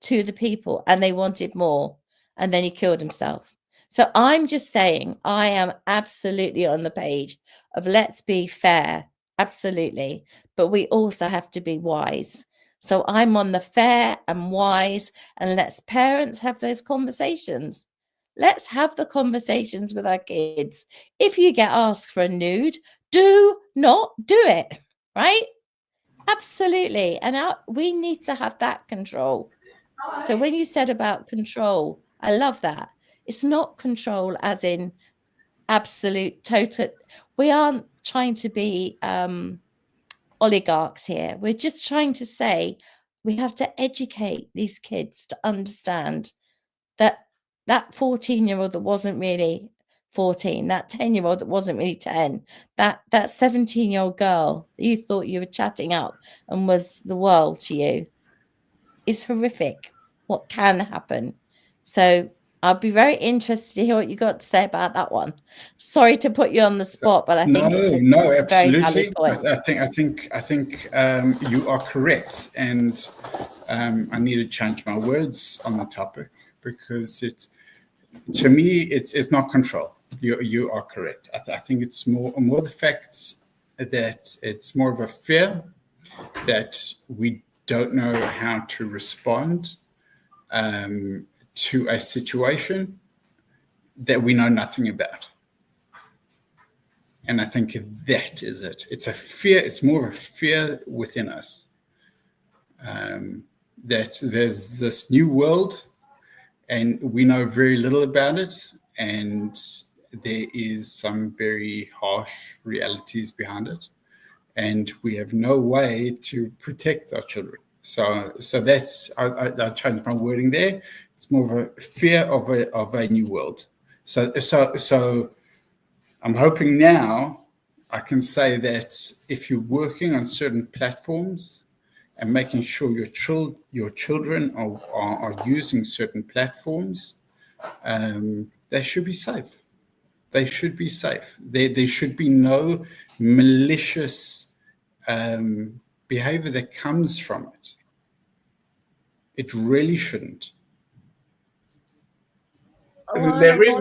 to the people and they wanted more, and then he killed himself. So I'm just saying, I am absolutely on the page of let's be fair, absolutely, but we also have to be wise. So I'm on the fair and wise, and let's parents have those conversations. Let's have the conversations with our kids. If you get asked for a nude, do not do it, right? Absolutely. And we need to have that control. So when you said about control, I love that. It's not control as in absolute, total. We aren't trying to be oligarchs here. We're just trying to say we have to educate these kids to understand that 14-year-old that wasn't really 14, that 10-year-old that wasn't really 10, that 17-year-old girl that you thought you were chatting up and was the world to you, is horrific what can happen. So I'll be very interested to hear what you got to say about that one. Sorry to put you on the spot, but I think it's a very valid point. I think you are correct, and I need to change my words on the topic because to me it's not control. You are correct. I think it's more the fact that it's more of a fear that we don't know how to respond to a situation that we know nothing about. And I think that is it. It's a fear. It's more of a fear within us that there's this new world and we know very little about it. And there is some very harsh realities behind it. And we have no way to protect our children. So that's, I changed my wording there. It's more of a fear of a new world. So I'm hoping now I can say that if you're working on certain platforms and making sure your children are using certain platforms, they should be safe. They should be safe. There should be no malicious behavior that comes from it. It really shouldn't. There is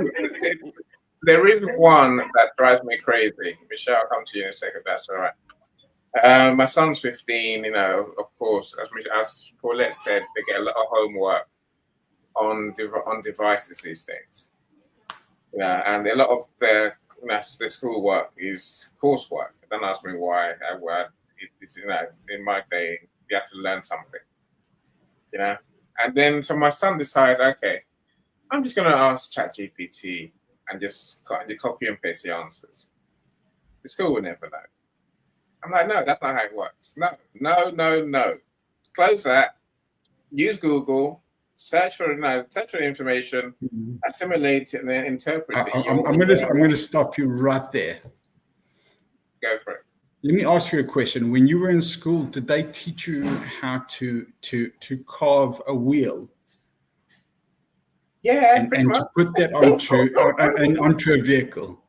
one that drives me crazy. Michelle, I'll come to you in a second. That's all right. My son's 15. You know, of course, as Paulette said, they get a lot of homework on devices these days. Yeah, and a lot of their schoolwork is coursework. Don't ask me why. It's, in my day, you have to learn something. And then so my son decides, okay, I'm just going to ask ChatGPT and just copy and paste the answers. The school will never know. I'm like, no, that's not how it works. No. Close that. Use Google. Search for information, assimilate it, and then interpret it. I'm going to stop you right there. Go for it. Let me ask you a question. When you were in school, did they teach you how to carve a wheel? Yeah, and to put that onto a vehicle?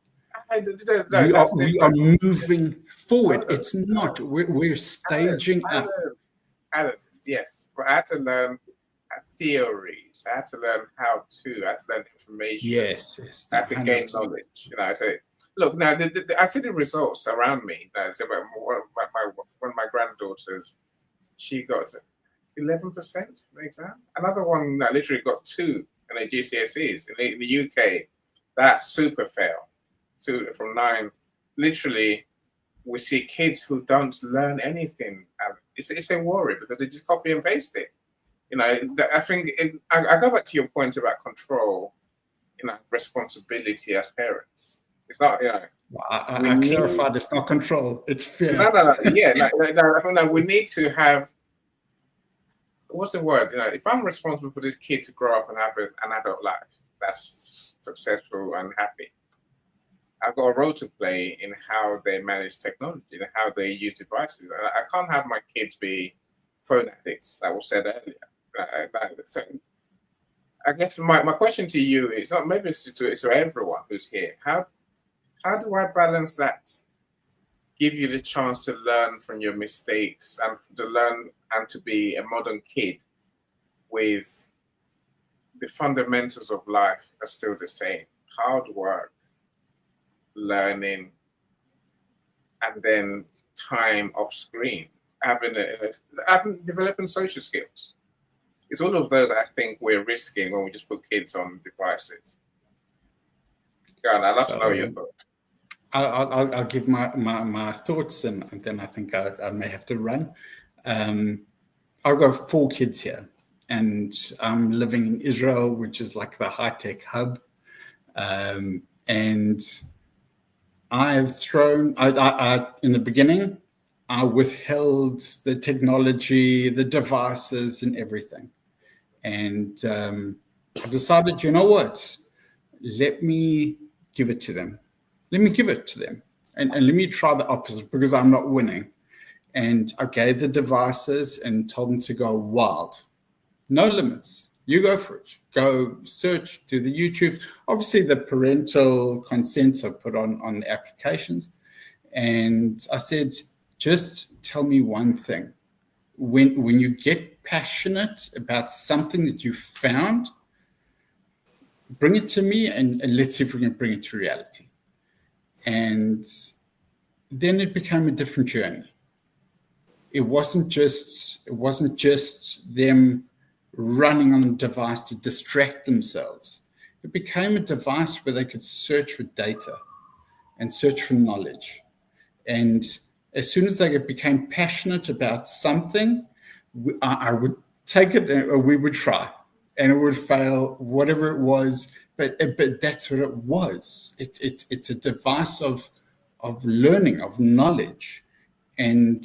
We are moving forward. It's not. We're staging up. Alan, yes, but I had to learn theories. I had to learn how to. I had to learn information. Yes. I had to gain 100%. knowledge. You know, I say, look, now I see the results around me. You know, so one of my granddaughters, she got 11% in the exam. Another one that literally got 2 in the GCSEs. In the UK, that's super fail. 2 from 9. Literally, we see kids who don't learn anything. And it's a worry because they just copy and paste it. You know, I think I go back to your point about control, you know, responsibility as parents. It's not, you know. I clarified, it's not control, it's fear. No. Yeah, I think that we need to have, what's the word? You know, if I'm responsible for this kid to grow up and have an adult life that's successful and happy, I've got a role to play in how they manage technology and how they use devices. I can't have my kids be phone addicts, like was said earlier. So I guess my question to you is not maybe it's to everyone who's here. How do I balance that? Give you the chance to learn from your mistakes and to learn and to be a modern kid with the fundamentals of life are still the same. Hard work, learning, and then time off screen, having developing social skills. It's all of those I think we're risking when we just put kids on devices. God, I'd love to know your thoughts. I'll give my thoughts, and then I think I may have to run. I've got 4 kids here, and I'm living in Israel, which is like the high-tech hub. And I've thrown, in the beginning, I withheld the technology, the devices, and everything. And I decided, you know what? Let me give it to them. Let me give it to them. And let me try the opposite because I'm not winning. And I gave the devices and told them to go wild. No limits. You go for it. Go search, do the YouTube. Obviously, the parental consents are put on the applications. And I said, just tell me one thing. When you get passionate about something that you found, bring it to me and let's see if we can bring it to reality. And then it became a different journey. It wasn't just them running on the device to distract themselves. It became a device where they could search for data and search for knowledge. And as soon as they became passionate about something, I would take it or we would try, and it would fail, whatever it was. But that's what it was. It's a device of learning, of knowledge. And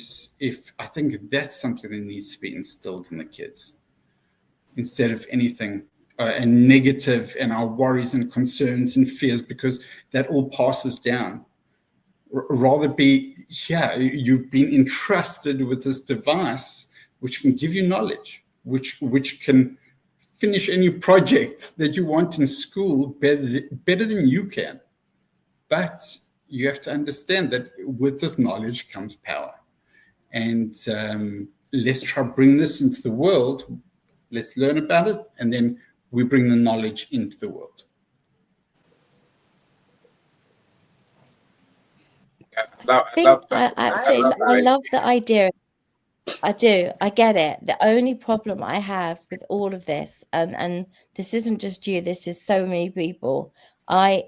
I think that's something that needs to be instilled in the kids instead of anything and negative and our worries and concerns and fears, because that all passes down. Rather be, you've been entrusted with this device which can give you knowledge, which can finish any project that you want in school better than you can. But you have to understand that with this knowledge comes power. And let's try to bring this into the world. Let's learn about it, and then we bring the knowledge into the world. I love the idea. I do. I get it. The only problem I have with all of this, and this isn't just you, this is so many people. I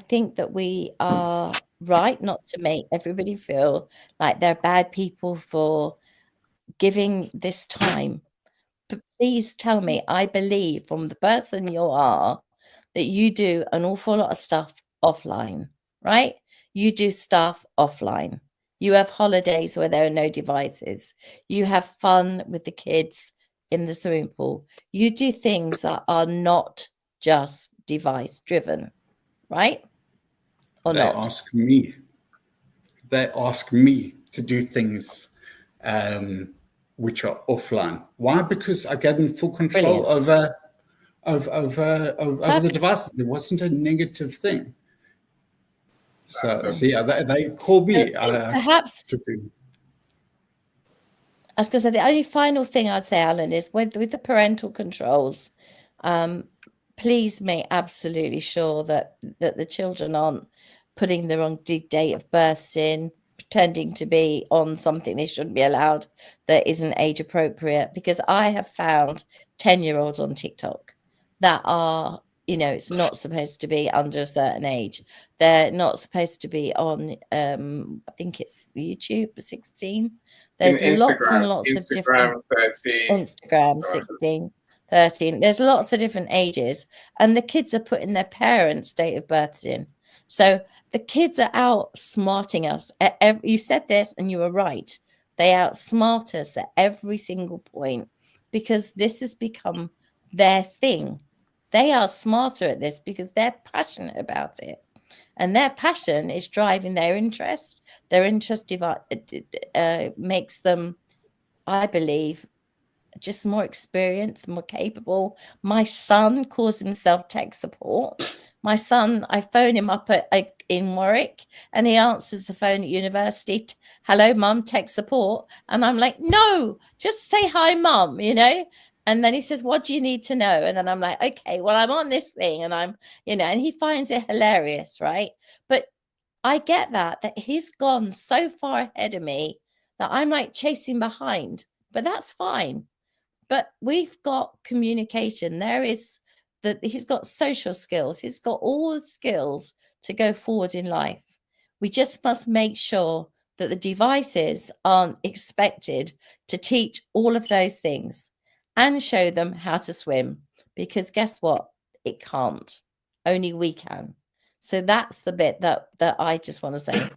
think that we are right not to make everybody feel like they're bad people for giving this time. But please tell me, I believe from the person you are that you do an awful lot of stuff offline, right? You do stuff offline. You have holidays where there are no devices. You have fun with the kids in the swimming pool. You do things that are not just device driven, right? Or They not? They ask me to do things which are offline. Why? Because I gave them full control over the devices. There wasn't a negative thing. So yeah, they called me. Perhaps was going to say, the only final thing I'd say, Alan, is with the parental controls, please make absolutely sure that the children aren't putting the wrong date of births in, pretending to be on something they shouldn't be allowed that isn't age appropriate. Because I have found 10-year-olds on TikTok that are, it's not supposed to be under a certain age. They're not supposed to be on, I think it's YouTube, 16. There's lots and lots of different 13. Instagram, 16, 13. There's lots of different ages, and the kids are putting their parents' date of births in. So the kids are outsmarting us. You said this, and you were right. They outsmart us at every single point because this has become their thing. They are smarter at this because they're passionate about it. And their passion is driving their interest. Their interest makes them, I believe, just more experienced, more capable. My son calls himself tech support. My son, I phone him up in Warwick, and he answers the phone at university. Hello, mum, tech support. And I'm like, no, just say hi, mum, And then he says, what do you need to know? And then I'm like, okay, well, I'm on this thing, and I'm, and he finds it hilarious, right? But I get that he's gone so far ahead of me that I'm like chasing behind, but that's fine. But we've got communication. He's got social skills. He's got all the skills to go forward in life. We just must make sure that the devices aren't expected to teach all of those things and show them how to swim, because guess what? It can't. Only we can. So that's the bit that I just want to say.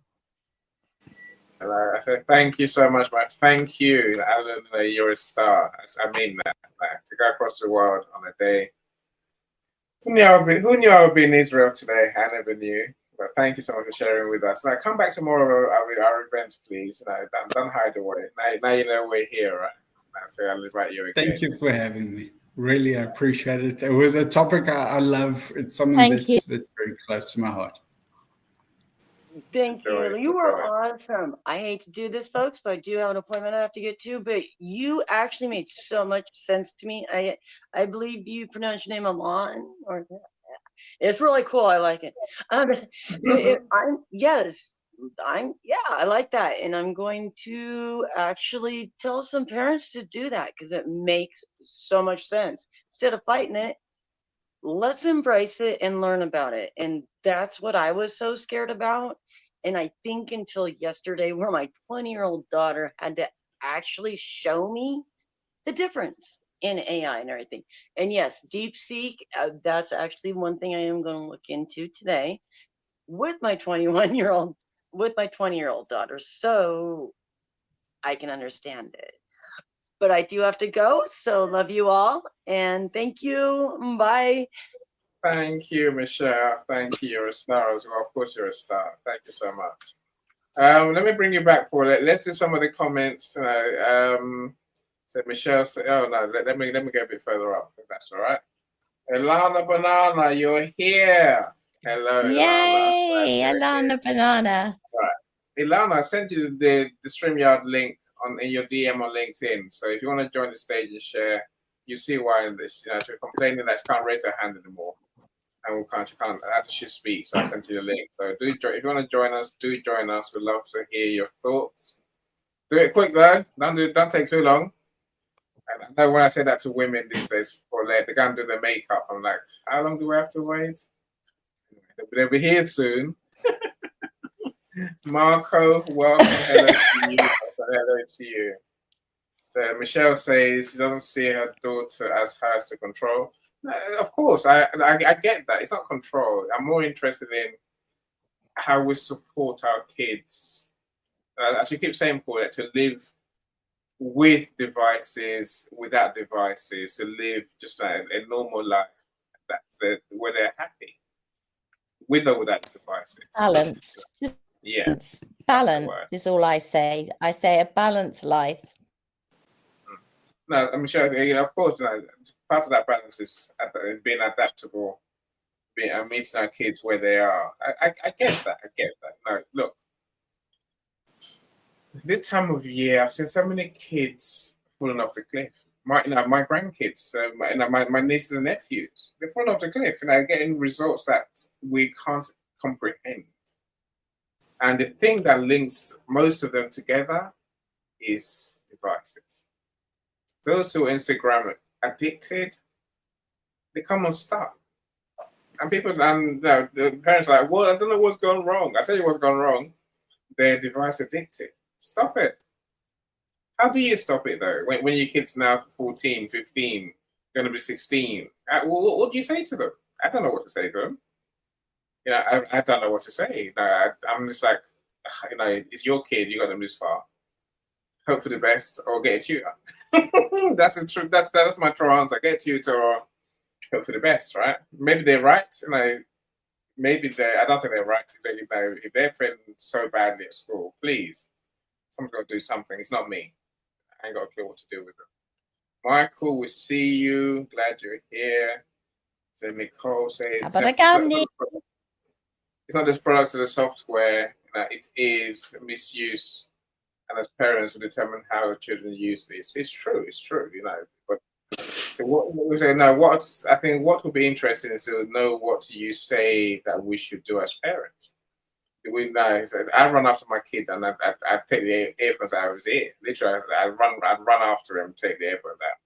I said, thank you so much, man. Thank you, Alan. You're a star. I mean that. To go across the world on a day. Who knew I would be in Israel today? I never knew. But thank you so much for sharing with us. Now, come back to more of our events, please. Don't hide away. Now you know we're here, right? Now, so I'll invite you again. Thank you for having me. Really, I appreciate it. It was a topic I love. It's something that's very close to my heart. Thank you. You were awesome. I hate to do this, folks, but I do have an appointment I have to get to. But you actually made so much sense to me. I believe you pronounce your name Alon, or it's really cool. I like it. I like that, and I'm going to actually tell some parents to do that because it makes so much sense. Instead of fighting it, let's embrace it and learn about it. And that's what I was so scared about. And I think until yesterday, where my 20-year-old daughter had to actually show me the difference in AI and everything. And yes, DeepSeek, that's actually one thing I am going to look into today with my 20-year-old daughter, so I can understand it. But I do have to go, so love you all, and thank you. Bye. Thank you, Michelle. Thank you. You're a star as well. Of course, you're a star. Thank you so much. Let me bring you back, Paulette. Let's do some of the comments. So Michelle said, "Oh no, let me go a bit further up, if that's all right." Ilana Banana, you're here. Hello, Yay, Ilana Banana. Right, Ilana, I sent you the StreamYard link in your DM on LinkedIn. So if you want to join the stage and share, you see why in this. If you're complaining that she can't raise her hand anymore. And she can't actually speak, so I sent you the link. So if you want to join us, do join us. We'd love to hear your thoughts. Do it quick though. Don't take too long. And I know when I say that to women these days, they're going to do their makeup. I'm like, how long do we have to wait? They'll be here soon. Marco, welcome. Hello to you. Hello to you. So Michelle says she doesn't see her daughter as hers to control. Of course, I get that. It's not control. I'm more interested in how we support our kids. As you keep saying, Paulette, to live with devices, without devices, to live just a normal life where they're happy, with or without devices. Balanced. Yes. Balanced is all I say. I say a balanced life. No, I'm sure, of course, part of that balance is being adaptable, meeting our kids where they are. I get that. No, look, this time of year, I've seen so many kids falling off the cliff. My grandkids, my nieces and nephews, they're falling off the cliff, getting results that we can't comprehend. And the thing that links most of them together is devices. Those who are Instagram addicted, they come unstuck. And the parents are like, well, I don't know what's gone wrong. I tell you what's gone wrong. They're device addicted. Stop it. How do you stop it though? When your kid's now 14, 15, going to be 16, what do you say to them? I don't know what to say to them. I don't know what to say. I'm just like, it's your kid. You got them this far. Hope for the best, or get a tutor. That's the truth. That's my true answer. Get a tutor, or hope for the best. Right? Maybe they're right. Maybe I don't think they're right. If they're failing so badly at school, please, someone's got to do something. It's not me. I ain't got a clue what to do with them. Michael, we see you. Glad you're here. So Nicole says it's not just products of the software. It is misuse, and as parents, we determine how children use this. It's true. But so I think what would be interesting is to know what you say that we should do as parents. I run after my kid and I take the earphones out of his ear. Literally, I'd run after him, take the earphones out.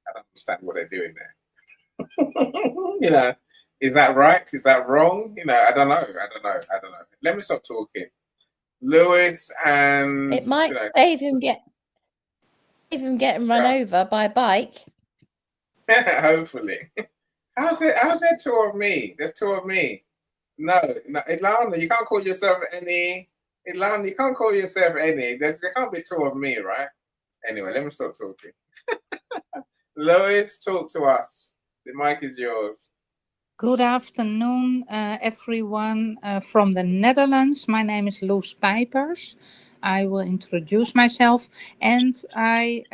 I don't understand what they're doing there. Is that right? Is that wrong? I don't know. Let me stop talking. Lewis and it might save him getting run over by a bike. Hopefully. How's there two of me? There's two of me. No, Ilana, you can't call yourself any. Ilana, you can't call yourself any. There can't be two of me, right? Anyway, let me stop talking. Lois, talk to us. The mic is yours. Good afternoon, everyone from the Netherlands. My name is Loes Pijpers. I will introduce myself, and I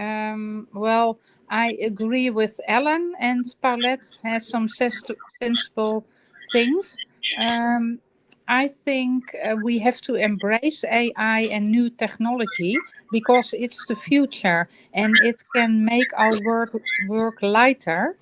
agree with Ellen, and Paulette has some sensible things. I think we have to embrace AI and new technology because it's the future and it can make our work lighter.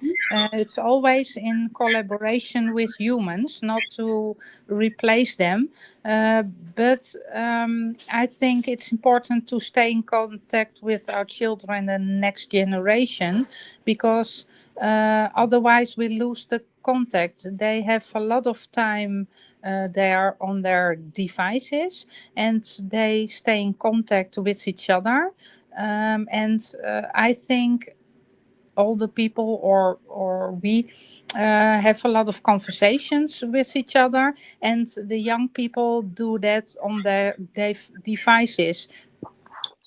It's always in collaboration with humans, not to replace them. But I think it's important to stay in contact with our children and the next generation because otherwise we lose the contact. They have a lot of time they are on their devices and they stay in contact with each other. I think all the people or we have a lot of conversations with each other, and the young people do that on their devices.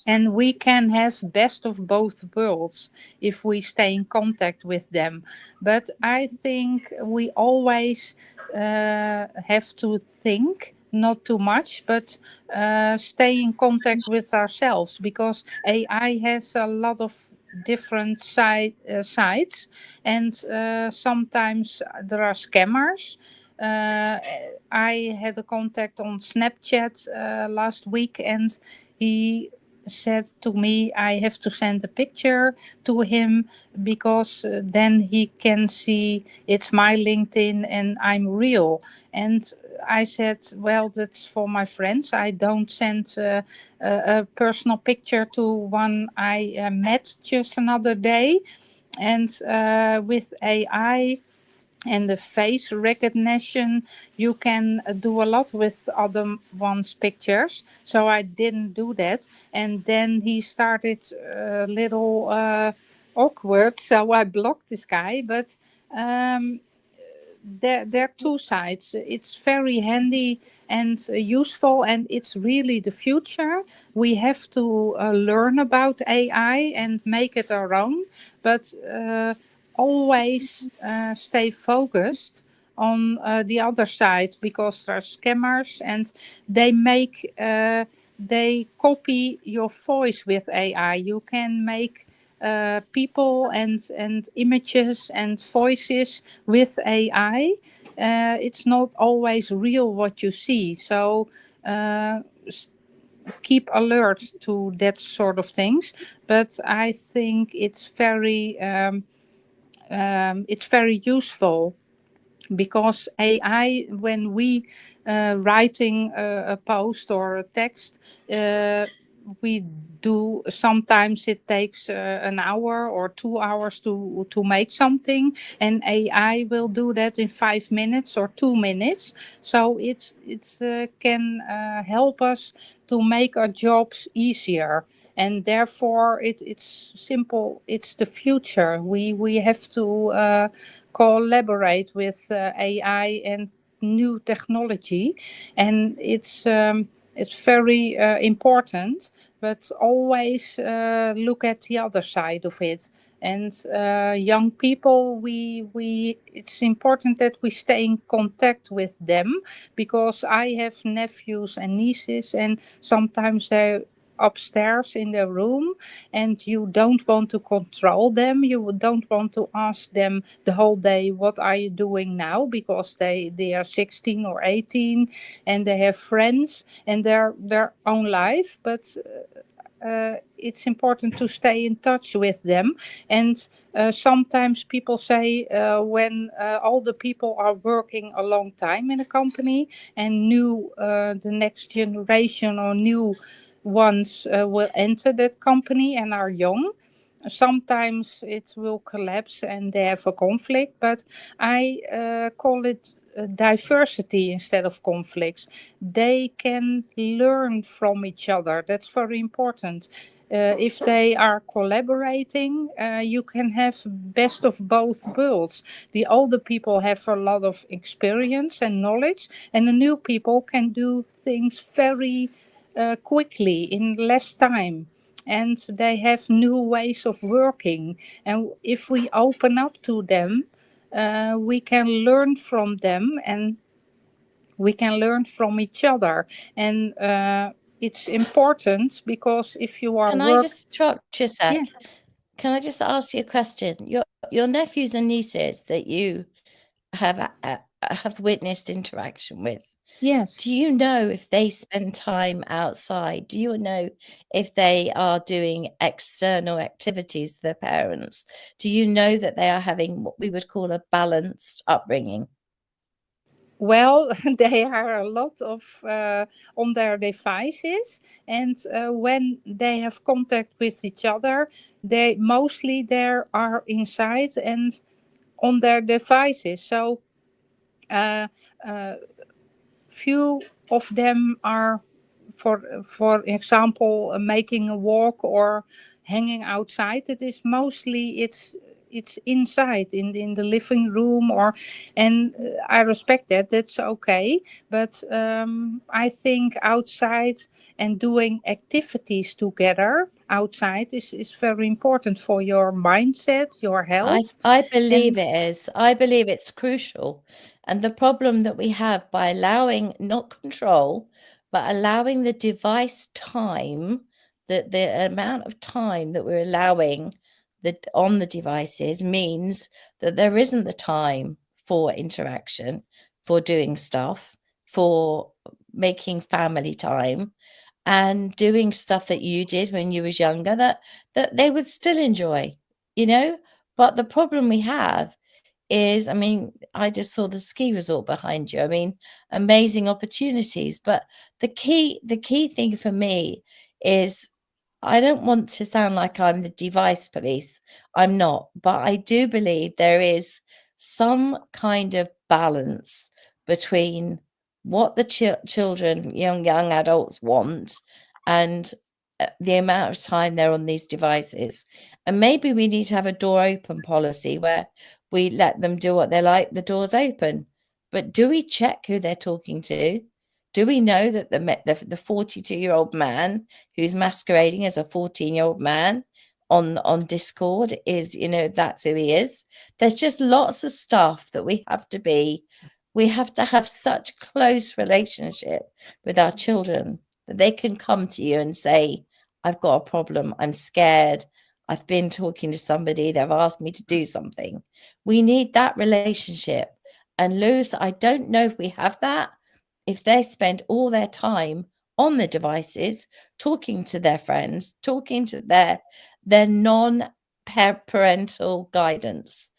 And we can have best of both worlds if we stay in contact with them. But I think we always have to think, not too much, but stay in contact with ourselves, because AI has a lot of different sides, and sometimes there are scammers. I had a contact on Snapchat last week, and he said to me I have to send a picture to him because then he can see it's my LinkedIn and I'm real. And I said, well, that's for my friends. I don't send a personal picture to one I met just another day. And with AI and the face recognition, you can do a lot with other one's pictures. So I didn't do that. And then he started a little awkward. So I blocked this guy. But there are two sides. It's very handy and useful, and it's really the future. We have to learn about AI and make it our own. But always stay focused on the other side, because there are scammers and they copy your voice with AI. You can make people and images and voices with AI. It's not always real what you see. So keep alert to that sort of things. But I think it's very useful, because AI, when we writing a post or a text, we do, sometimes it takes an hour or 2 hours to make something, and AI will do that in 5 minutes or 2 minutes. So it can help us to make our jobs easier, and therefore it's simple. It's the future. We have to collaborate with AI and new technology, and it's very important. But always look at the other side of it. And young people, we it's important that we stay in contact with them, because I have nephews and nieces, and sometimes they're upstairs in their room, and you don't want to control them. You don't want to ask them the whole day, what are you doing now, because they are 16 or 18, and they have friends and their own life. But it's important to stay in touch with them. And sometimes people say, when all the people are working a long time in a company, and the next generation or new ones will enter that company and are young, sometimes it will collapse and they have a conflict. But I call it diversity instead of conflicts. They can learn from each other. That's very important. If they are collaborating, you can have best of both worlds. The older people have a lot of experience and knowledge, and the new people can do things very quickly in less time, and they have new ways of working. And if we open up to them, we can learn from them, and we can learn from each other. And it's important, because if you are Can I just interrupt you a sec? Yeah. Can I just ask you a question? Your nephews and nieces that you have witnessed interaction with, Yes. do you know if they spend time outside? Do you know if they are doing external activities, their parents? Do you know that they are having what we would call a balanced upbringing? Well, they are a lot of on their devices, and when they have contact with each other, they mostly there are inside and on their devices. So few of them are, for example, making a walk or hanging outside. It is mostly it's inside in the living room, or and I respect that. That's okay. But I think outside and doing activities together outside is very important for your mindset, your health. I believe And it is. I believe it's crucial. And the problem that we have by allowing, not control, but allowing the device time, the amount of time that we're allowing on the devices, means that there isn't the time for interaction, for doing stuff, for making family time, and doing stuff that you did when you was younger that they would still enjoy, you know? But the problem we have is, I mean, I just saw the ski resort behind you. I mean, amazing opportunities. But the key thing for me is, I don't want to sound like I'm the device police. I'm not. But I do believe there is some kind of balance between what the children, young adults want, and the amount of time they're on these devices. And maybe we need to have a door open policy where we let them do what they like, the door's open. But do we check who they're talking to? Do we know that the 42-year-old man who's masquerading as a 14-year-old man on Discord is, that's who he is? There's just lots of stuff that we have to have such close relationship with our children that they can come to you and say, I've got a problem, I'm scared, I've been talking to somebody, they've asked me to do something. We need that relationship. And Lewis, I don't know if we have that, if they spend all their time on the devices, talking to their friends, talking to their non-parental guidance.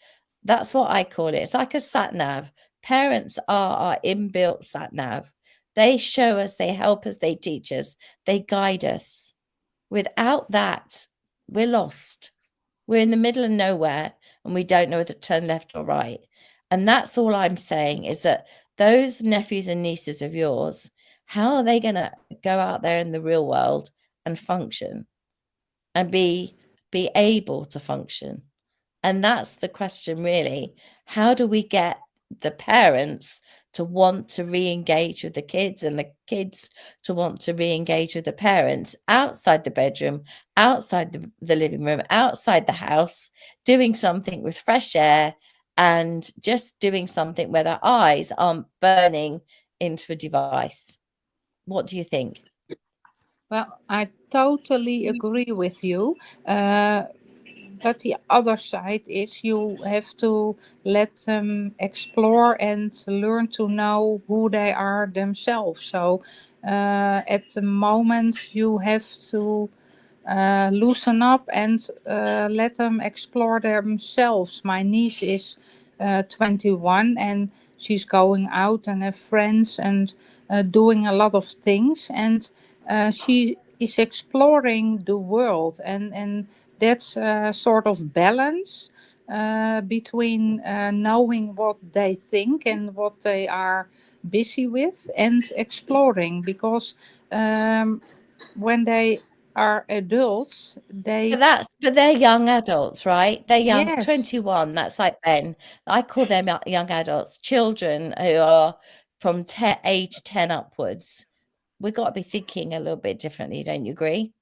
That's what I call it. It's like a sat-nav. Parents are our inbuilt sat-nav. They show us, they help us, they teach us, they guide us. Without that, we're lost. We're in the middle of nowhere and we don't know whether to turn left or right. And that's all I'm saying, is that those nephews and nieces of yours, how are they going to go out there in the real world and function and be able to function? And that's the question, really. How do we get the parents to want to re-engage with the kids, and the kids to want to re-engage with the parents outside the bedroom, outside the living room, outside the house, doing something with fresh air and just doing something where their eyes aren't burning into a device? What do you think? Well, I totally agree with you. But the other side is you have to let them explore and learn to know who they are themselves. So at the moment you have to loosen up and let them explore themselves. My niece is 21 and she's going out and have friends and doing a lot of things, and she is exploring the world, and that's a sort of balance between knowing what they think and what they are busy with and exploring, because when they are adults, they But they're young adults, right? They're young, yes, 21. That's like Ben. I call them young adults, children who are from age 10 upwards. We've got to be thinking a little bit differently, don't you agree?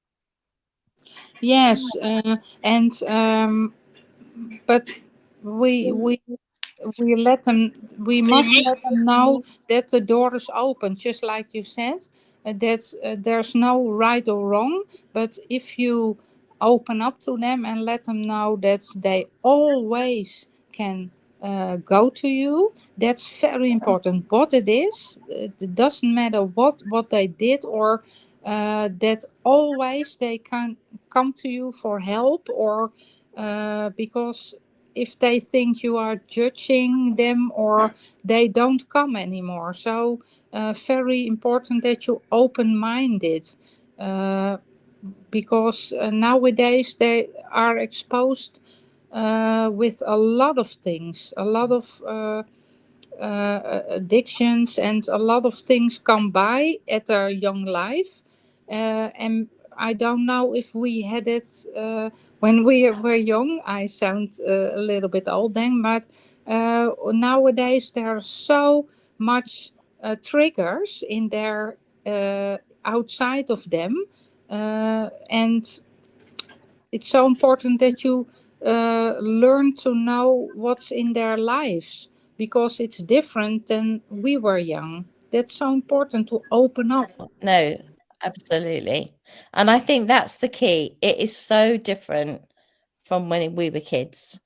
yes, and but we let them, we must let them know that the door is open, just like you said, that there's no right or wrong, but if you open up to them and let them know that they always can go to you, that's very important. What it is, it doesn't matter what they did, or that always they can come to you for help, or because if they think you are judging them, or they don't come anymore. So very important that you open-minded, because nowadays they are exposed with a lot of things, a lot of addictions, and a lot of things come by at their young life, and I don't know if we had it when we were young. I sound a little bit old then, but nowadays there are so much triggers in their outside of them, and it's so important that you learn to know what's in their lives, because it's different than we were young. That's so important, to open up. No, absolutely. And I think that's the key. It is so different from when we were kids,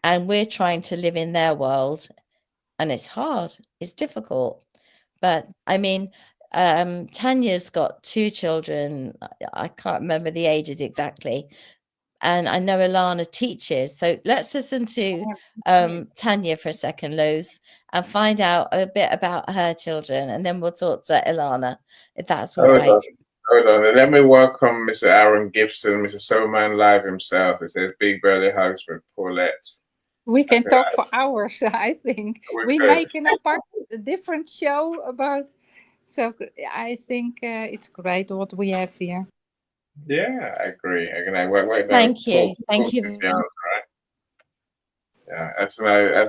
and we're trying to live in their world, and it's hard. It's difficult. But I mean, Tanya's got 2 children. I can't remember the ages exactly. And I know Ilana teaches. So let's listen to Tanya for a second, Lowe's, and find out a bit about her children, and then we'll talk to Ilana, if that's all right. Hold on. Let me welcome Mr. Aaron Gibson, Mr. Soulman Live himself. It says big birthday hugs with Paulette. We can talk for hours, I think. We Okay. make a different show about, so I think it's great what we have here. Yeah, I agree. Wait, Thank you. Thank you. Right? Yeah, as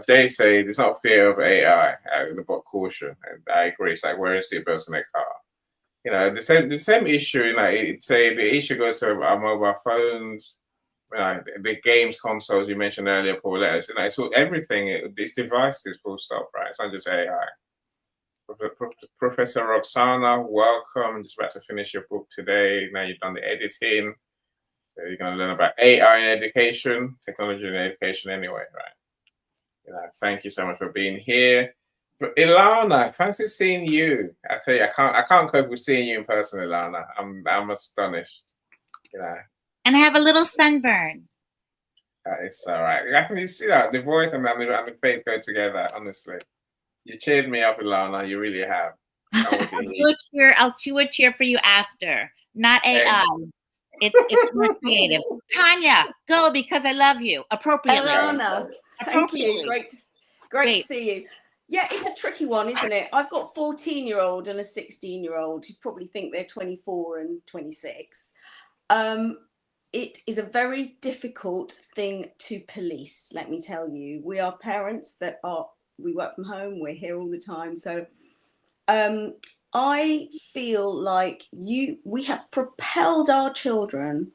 they say, it's not fear of AI, but caution. And I agree. It's like wearing seatbelts in a car. You know, the same issue. You know, the issue goes to our mobile phones. You know, the games consoles you mentioned earlier, Paulette. You know, it's all, everything. These devices, full stop. Right? It's not just AI. Professor Roxana, welcome. Just about to finish your book today. Now you've done the editing. So you're going to learn about AI in education, technology in education anyway, right? You know, thank you so much for being here. But Ilana, fancy seeing you. I tell you, I can't cope with seeing you in person, Ilana. I'm astonished. You know. And I have a little sunburn. It's all right. I can see that the voice and the face go together. Honestly, you cheered me up, Ilana. You really have. I'll do a cheer for you after. Not AI. It's more creative. Tanya, go because I love you. Appropriately. Alana, thank you. Great to see you. Yeah, it's a tricky one, isn't it? I've got a 14-year-old and a 16-year-old who probably think they're 24 and 26. It is a very difficult thing to police, let me tell you. We are parents we work from home, we're here all the time. So I feel like we have propelled our children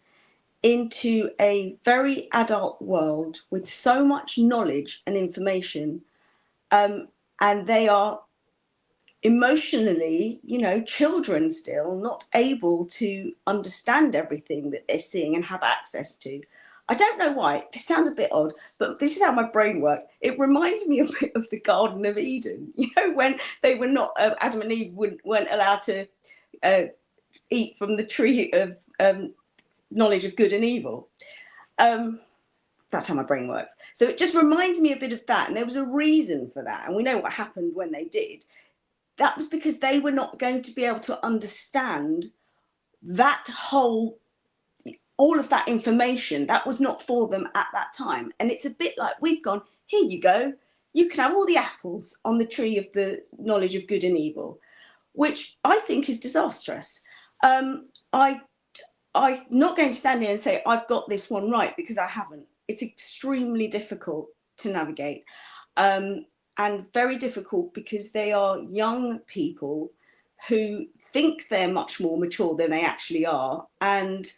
into a very adult world with so much knowledge and information, and they are emotionally, children still, not able to understand everything that they're seeing and have access to. I don't know why. This sounds a bit odd, but this is how my brain works. It reminds me a bit of the Garden of Eden, when they were not, Adam and Eve weren't allowed to eat from the tree of knowledge of good and evil. That's how my brain works. So it just reminds me a bit of that. And there was a reason for that. And we know what happened when they did. That was because they were not going to be able to understand that all of that information. That was not for them at that time. And it's a bit like we've gone, here you go. You can have all the apples on the tree of the knowledge of good and evil, which I think is disastrous. I'm not going to stand here and say I've got this one right, because I haven't. It's extremely difficult to navigate. And very difficult because they are young people who think they're much more mature than they actually are. And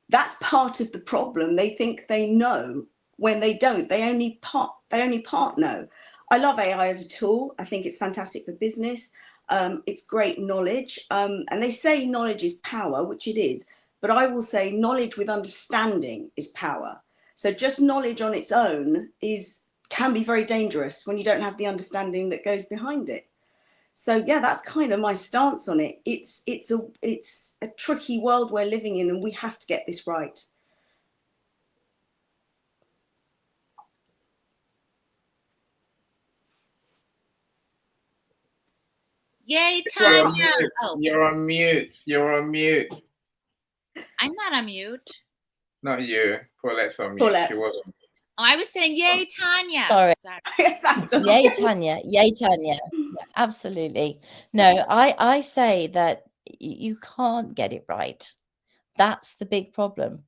that's part of the problem. They think they know when they don't. They only part know. I love AI as a tool. I think it's fantastic for business. It's great knowledge. And they say knowledge is power, which it is. But I will say knowledge with understanding is power. So just knowledge on its own can be very dangerous when you don't have the understanding that goes behind it. So yeah, that's kind of my stance on it. It's a tricky world we're living in, and we have to get this right. Yay, Tanya! You're on mute. You're on mute. I'm not on mute. Not you. Paulette's on mute. Paulette. She was on mute. Oh, I was saying, yay, Tanya. Sorry. Yay, Tanya. Yay, Tanya. Yeah, absolutely. No, I say that you can't get it right. That's the big problem,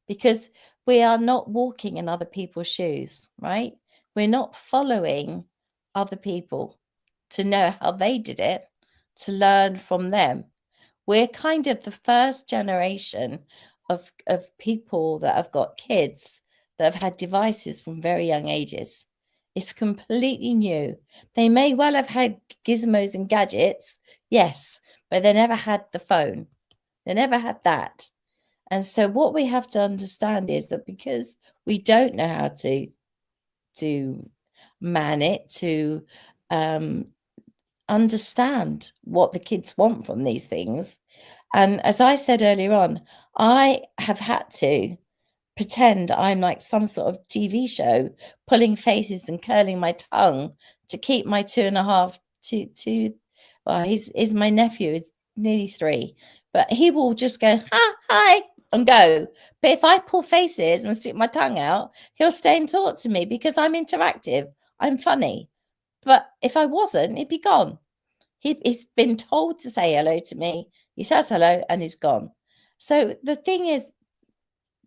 because we are not walking in other people's shoes, right? We're not following other people to know how they did it, to learn from them. We're kind of the first generation of people that have got kids that have had devices from very young ages. It's completely new. They may well have had gizmos and gadgets, yes, but they never had the phone. They never had that. And so what we have to understand is that because we don't know how to man it, to understand what the kids want from these things. And as I said earlier on, I have had to pretend I'm like some sort of TV show, pulling faces and curling my tongue to keep my 2.5 well, he's my nephew, is nearly 3, but he will just go, hi, and go. But if I pull faces and stick my tongue out, he'll stay and talk to me because I'm interactive. I'm funny. But if I wasn't, he'd be gone. He's been told to say hello to me. He says hello and he's gone. So the thing is,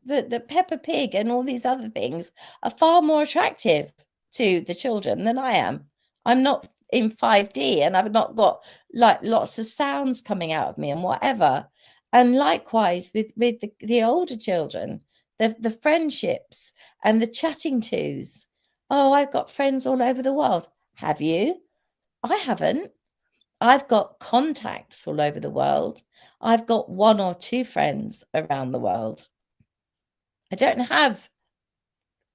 the Peppa Pig and all these other things are far more attractive to the children than I am. I'm not in 5D and I've not got like lots of sounds coming out of me and whatever. And likewise with the older children, the friendships and the chatting tos. Oh, I've got friends all over the world. Have you? I haven't. I've got contacts all over the world. I've got 1 or 2 friends around the world. I don't have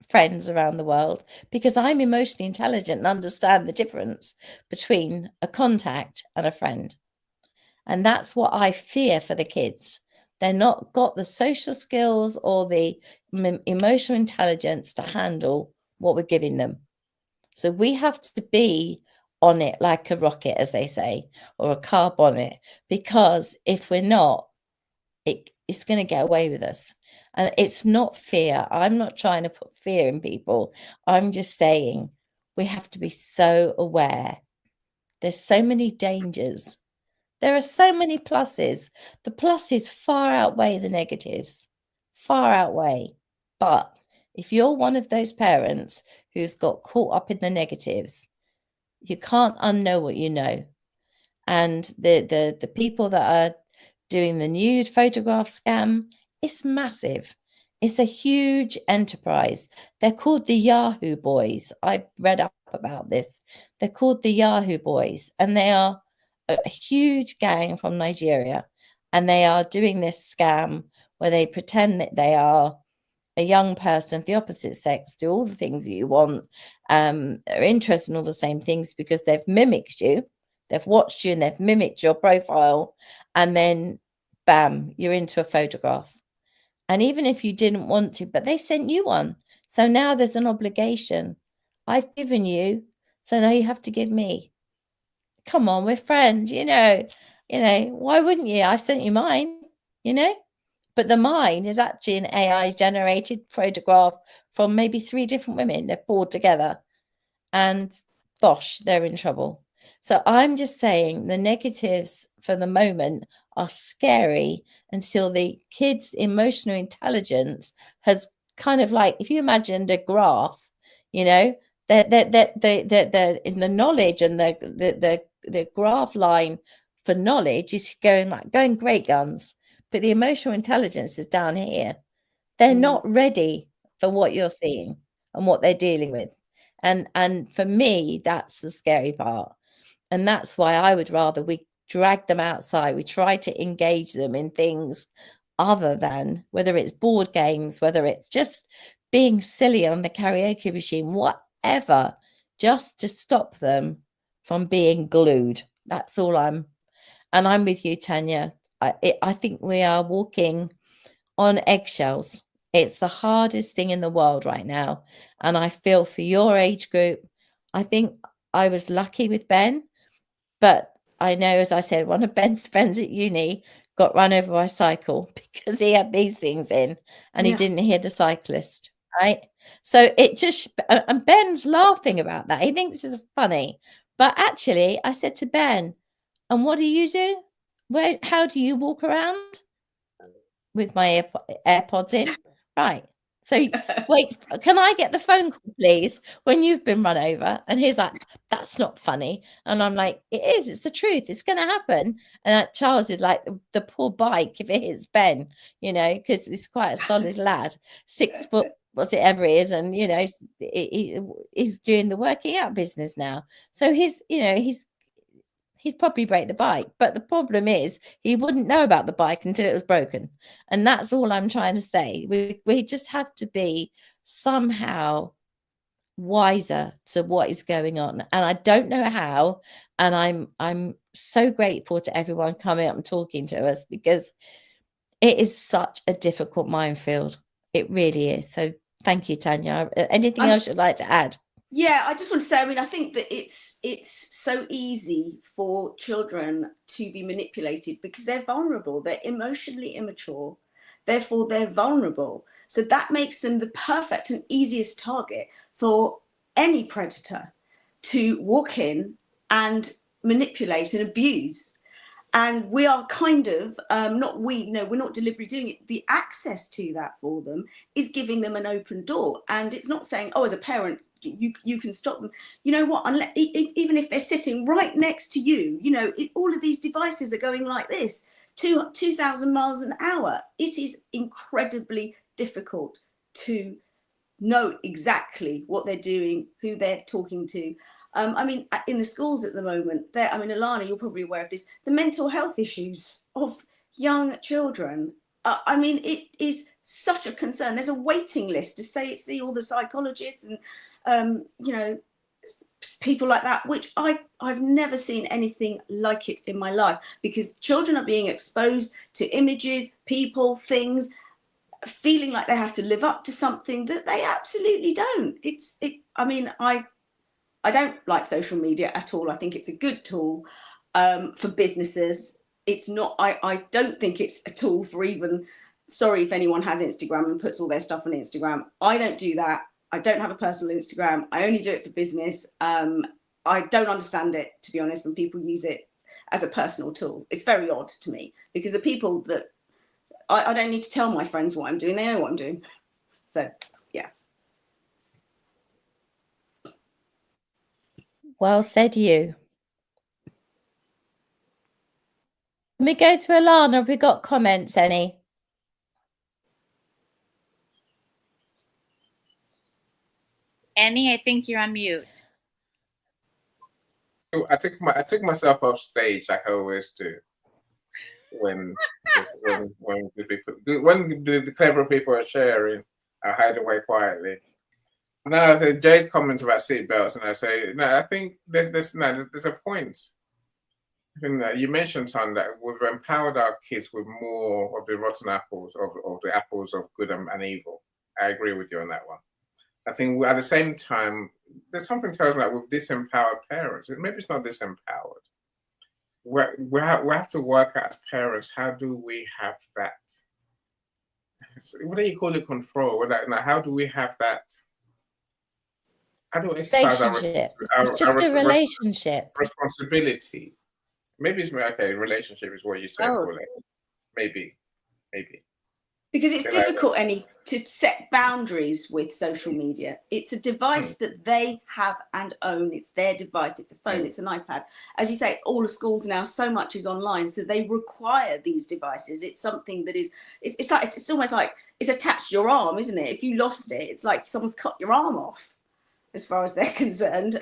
friends around the world because I'm emotionally intelligent and understand the difference between a contact and a friend. And that's what I fear for the kids. They're not got the social skills or the emotional intelligence to handle what we're giving them. So we have to be on it like a rocket, as they say, or a car bonnet, because if we're not, it's going to get away with us. And it's not fear. I'm not trying to put fear in people. I'm just saying we have to be so aware. There's so many dangers. There are so many pluses. The pluses far outweigh the negatives, far outweigh. But if you're one of those parents who's got caught up in the negatives, you can't unknow what you know. And the people that are doing the nude photograph scam, it's massive. It's a huge enterprise. They're called the Yahoo Boys. I read up about this. They're called the Yahoo Boys, and they are a huge gang from Nigeria. And they are doing this scam where they pretend that they are a young person of the opposite sex, do all the things that you want, are interested in all the same things because they've mimicked you. They've watched you and they've mimicked your profile, and then bam, you're into a photograph. And even if you didn't want to, but they sent you one. So now there's an obligation. I've given you, so now you have to give me. Come on, we're friends, why wouldn't you? I've sent you mine, But the mine is actually an AI generated photograph from maybe 3 different women. They're pulled together, and bosh, they're in trouble. So I'm just saying the negatives for the moment are scary until the kids' emotional intelligence has kind of like, if you imagined a graph, they're in the knowledge, and the graph line for knowledge is going great guns, but the emotional intelligence is down here. They're not ready for what you're seeing and what they're dealing with. And for me, that's the scary part. And that's why I would rather we drag them outside. We try to engage them in things other than, whether it's board games, whether it's just being silly on the karaoke machine, whatever, just to stop them from being glued. That's all I'm with you, Tanya. I think we are walking on eggshells. It's the hardest thing in the world right now. And I feel for your age group, I think I was lucky with Ben, but I know, as I said, one of Ben's friends at uni got run over by a cycle because he had these things in and he didn't hear the cyclist, right? So it just, and Ben's laughing about that. He thinks it's funny. But actually, I said to Ben, and what do you do? How do you walk around? With my AirPods in. Right. So wait, can I get the phone call, please, when you've been run over? And he's like, that's not funny. And I'm like, it is. It's the truth. It's going to happen. And Charles is like, the poor bike, if it hits Ben, because he's quite a solid lad, 6 foot, what's it ever is. And, he's doing the working out business now. So he'd probably break the bike. But the problem is he wouldn't know about the bike until it was broken. And that's all I'm trying to say. We just have to be somehow wiser to what is going on. And I don't know how. And I'm so grateful to everyone coming up and talking to us, because it is such a difficult minefield. It really is. So thank you, Tanya. Anything else you'd like to add? Yeah, I just want to say, I think that it's so easy for children to be manipulated because they're vulnerable. They're emotionally immature. Therefore, they're vulnerable. So that makes them the perfect and easiest target for any predator to walk in and manipulate and abuse. And we are kind of, we're not deliberately doing it. The access to that for them is giving them an open door. And it's not saying, oh, as a parent, you can stop them. You know what? Even if they're sitting right next to you, all of these devices are going like this, 2,000 miles an hour. It is incredibly difficult to know exactly what they're doing, who they're talking to. In the schools at the moment, Alana, you're probably aware of this, the mental health issues of young children I mean, it is such a concern. There's a waiting list to see all the psychologists and people like that, which I've never seen anything like it in my life, because children are being exposed to images, people, things, feeling like they have to live up to something that they absolutely don't. I mean, I don't like social media at all. I think it's a good tool for businesses. It's not, I don't think it's a tool for even, sorry if anyone has Instagram and puts all their stuff on Instagram. I don't do that. I don't have a personal Instagram. I only do it for business. I don't understand it, to be honest, when people use it as a personal tool. It's very odd to me, because the people that, I don't need to tell my friends what I'm doing. They know what I'm doing. So, yeah. Well said, you. Can we go to Alana? Have we got comments, any? Annie, I think you're on mute. I took myself off stage like I always do when the clever people are sharing. I hide away quietly. No, I say Jay's comments about seatbelts, and I say no. I think there's a point. You mentioned, Ton, that we've empowered our kids with more of the rotten apples of the apples of good and evil. I agree with you on that one. I think at the same time, there's something tells me that we've disempowered parents. Maybe it's not disempowered. We have to work out as parents. How do we have that? What do you call it? Control. How do we have that? How do we exercise it's just a relationship. Responsibility. Maybe it's okay. Relationship is what you said, Paulette. Maybe. Because it's difficult, Annie, to set boundaries with social media. It's a device that they have and own. It's their device. It's a phone. It's an iPad. As you say, all the schools now, so much is online, so they require these devices. It's something that is. It's almost like it's attached to your arm, isn't it? If you lost it, it's like someone's cut your arm off, as far as they're concerned.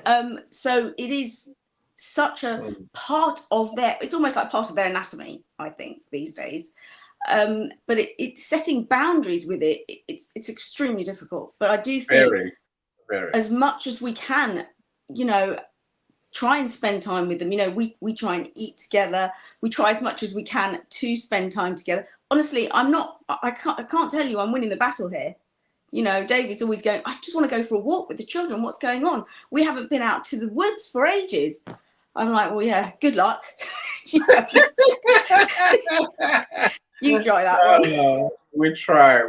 So it is such a part of it's almost like part of their anatomy, I think, these days. But it's setting boundaries with it's extremely difficult. But I do think very. As much as we can, try and spend time with them. We try and eat together. We try as much as we can to spend time together. Honestly, I can't tell you I'm winning the battle here. David's always going, I just want to go for a walk with the children. What's going on? We haven't been out to the woods for ages. I'm like, well, yeah, good luck. You try that one. We try.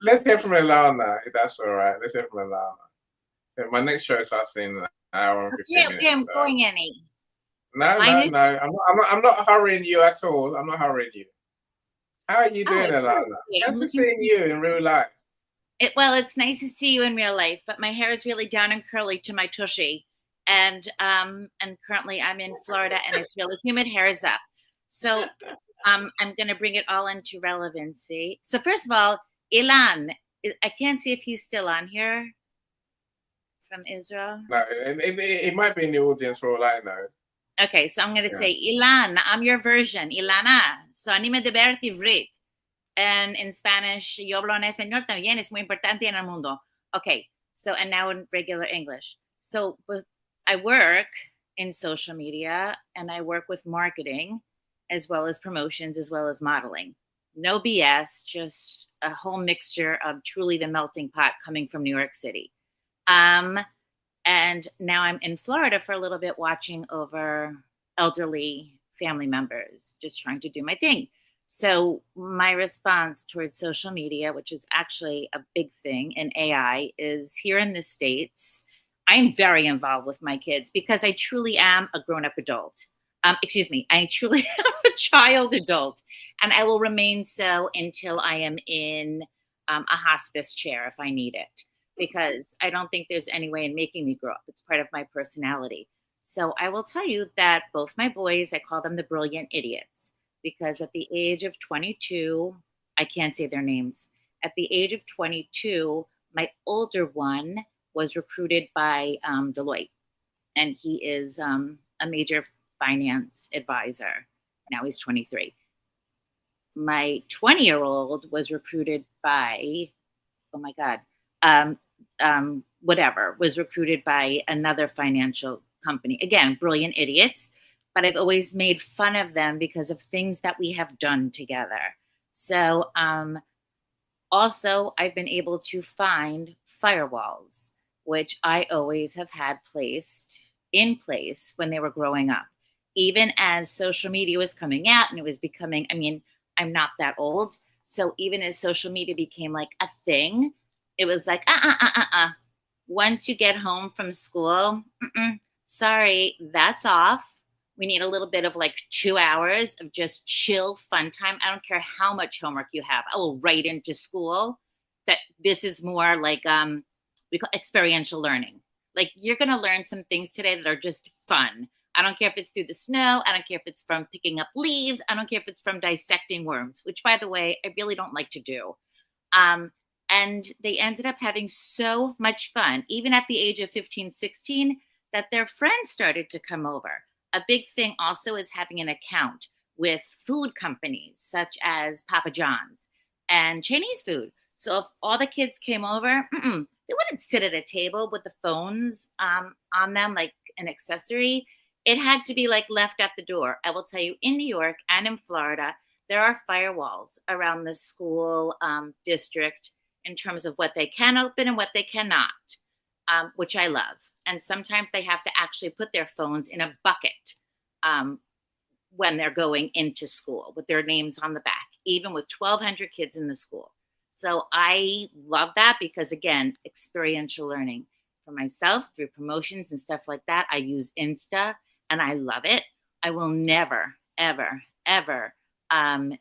Let's hear from Ilana, if that's all right. Let's hear from Ilana. My next show is in an hour and 15 minutes. I'm going, Annie. No. I'm not hurrying you at all. I'm not hurrying you. How are you doing, Ilana? Nice to see you in real life. It's nice to see you in real life, but my hair is really down and curly to my tushy. And currently I'm in Florida and it's really humid. Hair is up. So I'm going to bring it all into relevancy. So first of all, Ilan, I can't see if he's still on here from Israel. No, it might be in the audience for all I know. Okay, so I'm going to say, Ilan, I'm your version. Ilana, so anime de ver ivrit. And in Spanish, yo hablo en español también, es muy importante en el mundo. Okay, so, and now in regular English. So I work in social media and I work with marketing as well as promotions, as well as modeling. No BS, just a whole mixture of truly the melting pot coming from New York City. And now I'm in Florida for a little bit, watching over elderly family members, just trying to do my thing. So my response towards social media, which is actually a big thing in AI, is here in the States, I'm very involved with my kids because I truly am a grown-up adult. I truly am a child adult, and I will remain so until I am in a hospice chair if I need it, because I don't think there's any way in making me grow up. It's part of my personality. So I will tell you that both my boys, I call them the brilliant idiots, because at the age of 22, I can't say their names. At the age of 22, my older one was recruited by Deloitte, and he is a major finance advisor. Now he's 23. my 20-year-old was recruited by, oh my God, was recruited by another financial company. Again, brilliant idiots, but I've always made fun of them because of things that we have done together. So also, I've been able to find firewalls, which I always have had in place when they were growing up. Even as social media was coming out and it was becoming, I mean, I'm not that old. So even as social media became like a thing, it was like, once you get home from school, sorry, that's off. We need a little bit of like 2 hours of just chill fun time. I don't care how much homework you have. I will write into school that this is more like we call experiential learning. Like you're going to learn some things today that are just fun. I don't care if it's through the snow. I don't care if it's from picking up leaves. I don't care if it's from dissecting worms, which by the way, I really don't like to do. And they ended up having so much fun, even at the age of 15, 16, that their friends started to come over. A big thing also is having an account with food companies such as Papa John's and Chinese food. So if all the kids came over, they wouldn't sit at a table with the phones on them like an accessory. It had to be like left at the door. I will tell you, in New York and in Florida, there are firewalls around the school district in terms of what they can open and what they cannot, which I love. And sometimes they have to actually put their phones in a bucket when they're going into school with their names on the back, even with 1,200 kids in the school. So I love that because, again, experiential learning for myself through promotions and stuff like that. I use Insta and I love it. I will never, ever, ever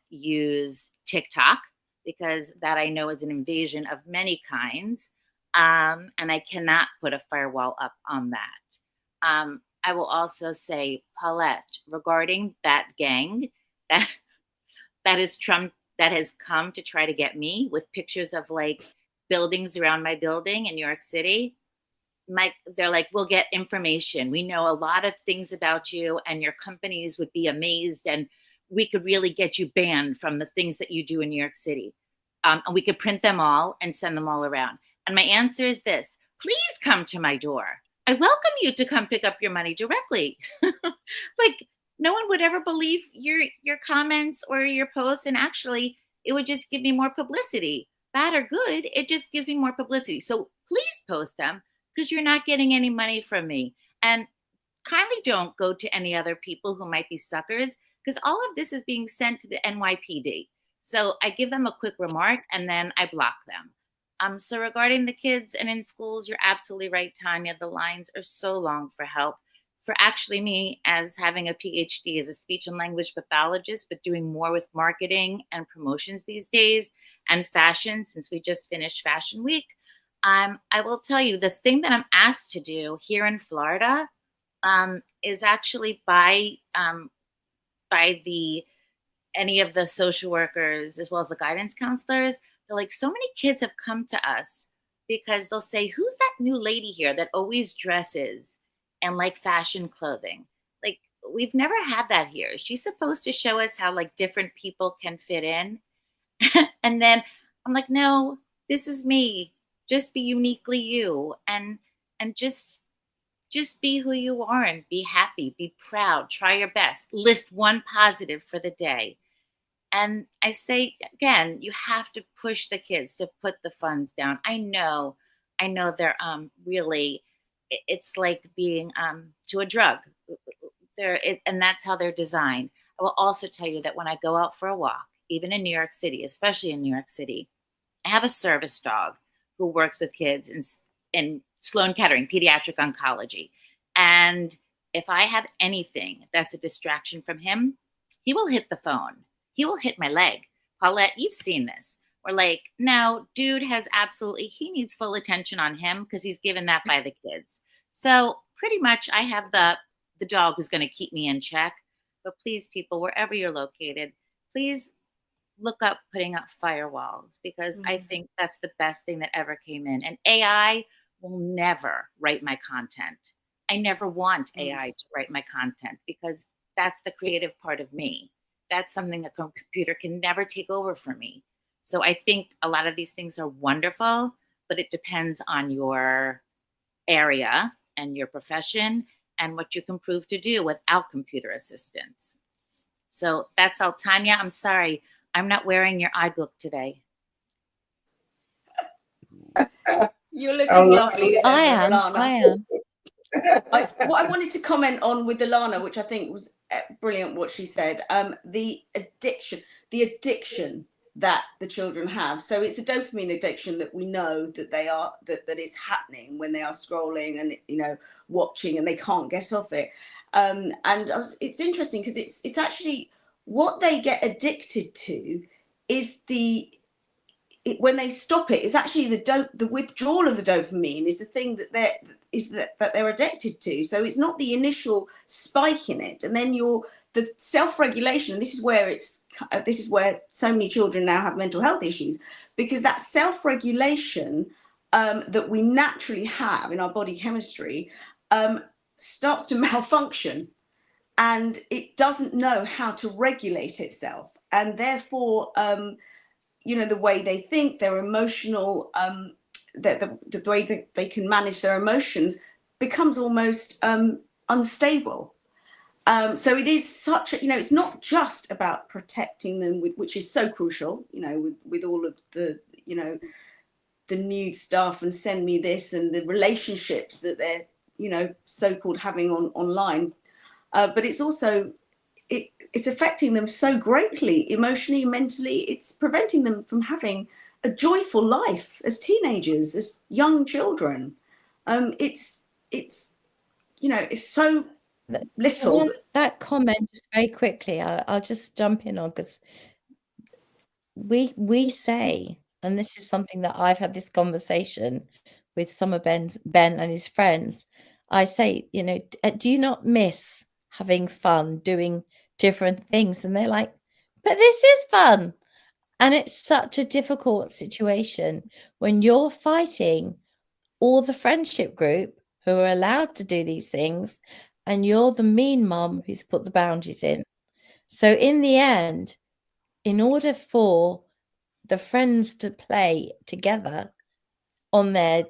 use TikTok because that I know is an invasion of many kinds. And I cannot put a firewall up on that. I will also say, Paulette, regarding that gang that has come to try to get me with pictures of like buildings around my building in New York City. They're like, we'll get information. We know a lot of things about you and your companies would be amazed and we could really get you banned from the things that you do in New York City. And we could print them all and send them all around. And my answer is this: please come to my door. I welcome you to come pick up your money directly. Like no one would ever believe your comments or your posts. And actually, it would just give me more publicity. Bad or good, it just gives me more publicity. So please post them because you're not getting any money from me. And kindly don't go to any other people who might be suckers because all of this is being sent to the NYPD. So I give them a quick remark and then I block them. So regarding the kids and in schools, you're absolutely right, Tanya. The lines are so long for help. For actually me, as having a PhD as a speech and language pathologist, but doing more with marketing and promotions these days and fashion, since we just finished Fashion Week, I will tell you the thing that I'm asked to do here in Florida is actually by any of the social workers as well as the guidance counselors. They're like, so many kids have come to us because they'll say, who's that new lady here that always dresses and like fashion clothing? Like, we've never had that here. She's supposed to show us how like different people can fit in. And then I'm like, no, this is me. Just be uniquely you and just be who you are and be happy, be proud, try your best, list one positive for the day. And I say, again, you have to push the kids to put the phones down. I know they're really, it's like being to a drug. And that's how they're designed. I will also tell you that when I go out for a walk, even in New York City, especially in New York City, I have a service dog who works with kids in Sloan Kettering, pediatric oncology. And if I have anything that's a distraction from him, he will hit the phone. He will hit my leg. Paulette, you've seen this. We're like, no, dude he needs full attention on him because he's given that by the kids. So pretty much I have the dog who's going to keep me in check. But please, people, wherever you're located, please look up putting up firewalls because I think that's the best thing that ever came in. And AI will never write my content. I never want AI to write my content because that's the creative part of me. that's something a computer can never take over for me. So I think a lot of these things are wonderful, but it depends on your area and your profession and what you can prove to do without computer assistance. So that's all. Tanya, I'm sorry. I'm not wearing your eye look today. You're looking lovely. I am. What I wanted to comment on with Ilana, which I think was brilliant, what she said, the addiction that the children have. So it's the dopamine addiction that we know that they are that is happening when they are scrolling and watching, and they can't get off it. It's interesting because it's actually what they get addicted to is when they stop it, it's actually the withdrawal of the dopamine is the thing that they're addicted to. So it's not the initial spike in it, and then the self-regulation. And this is where so many children now have mental health issues, because that self-regulation that we naturally have in our body chemistry starts to malfunction, and it doesn't know how to regulate itself, and therefore the way they think, their emotional, the way that they can manage their emotions becomes almost unstable. So it is such a, it's not just about protecting them, which is so crucial, with all of the, the nude stuff and send me this and the relationships that they're, so-called having online. But it's also, it's affecting them so greatly, emotionally, mentally. It's preventing them from having a joyful life as teenagers, as young children. It's so little. That comment, just very quickly, I'll just jump in on, because we say, and this is something that I've had this conversation with some of Ben and his friends. I say, do you not miss having fun, doing different things? And they're like, but this is fun. And it's such a difficult situation when you're fighting all the friendship group who are allowed to do these things, and you're the mean mom who's put the boundaries in. So in the end, in order for the friends to play together on their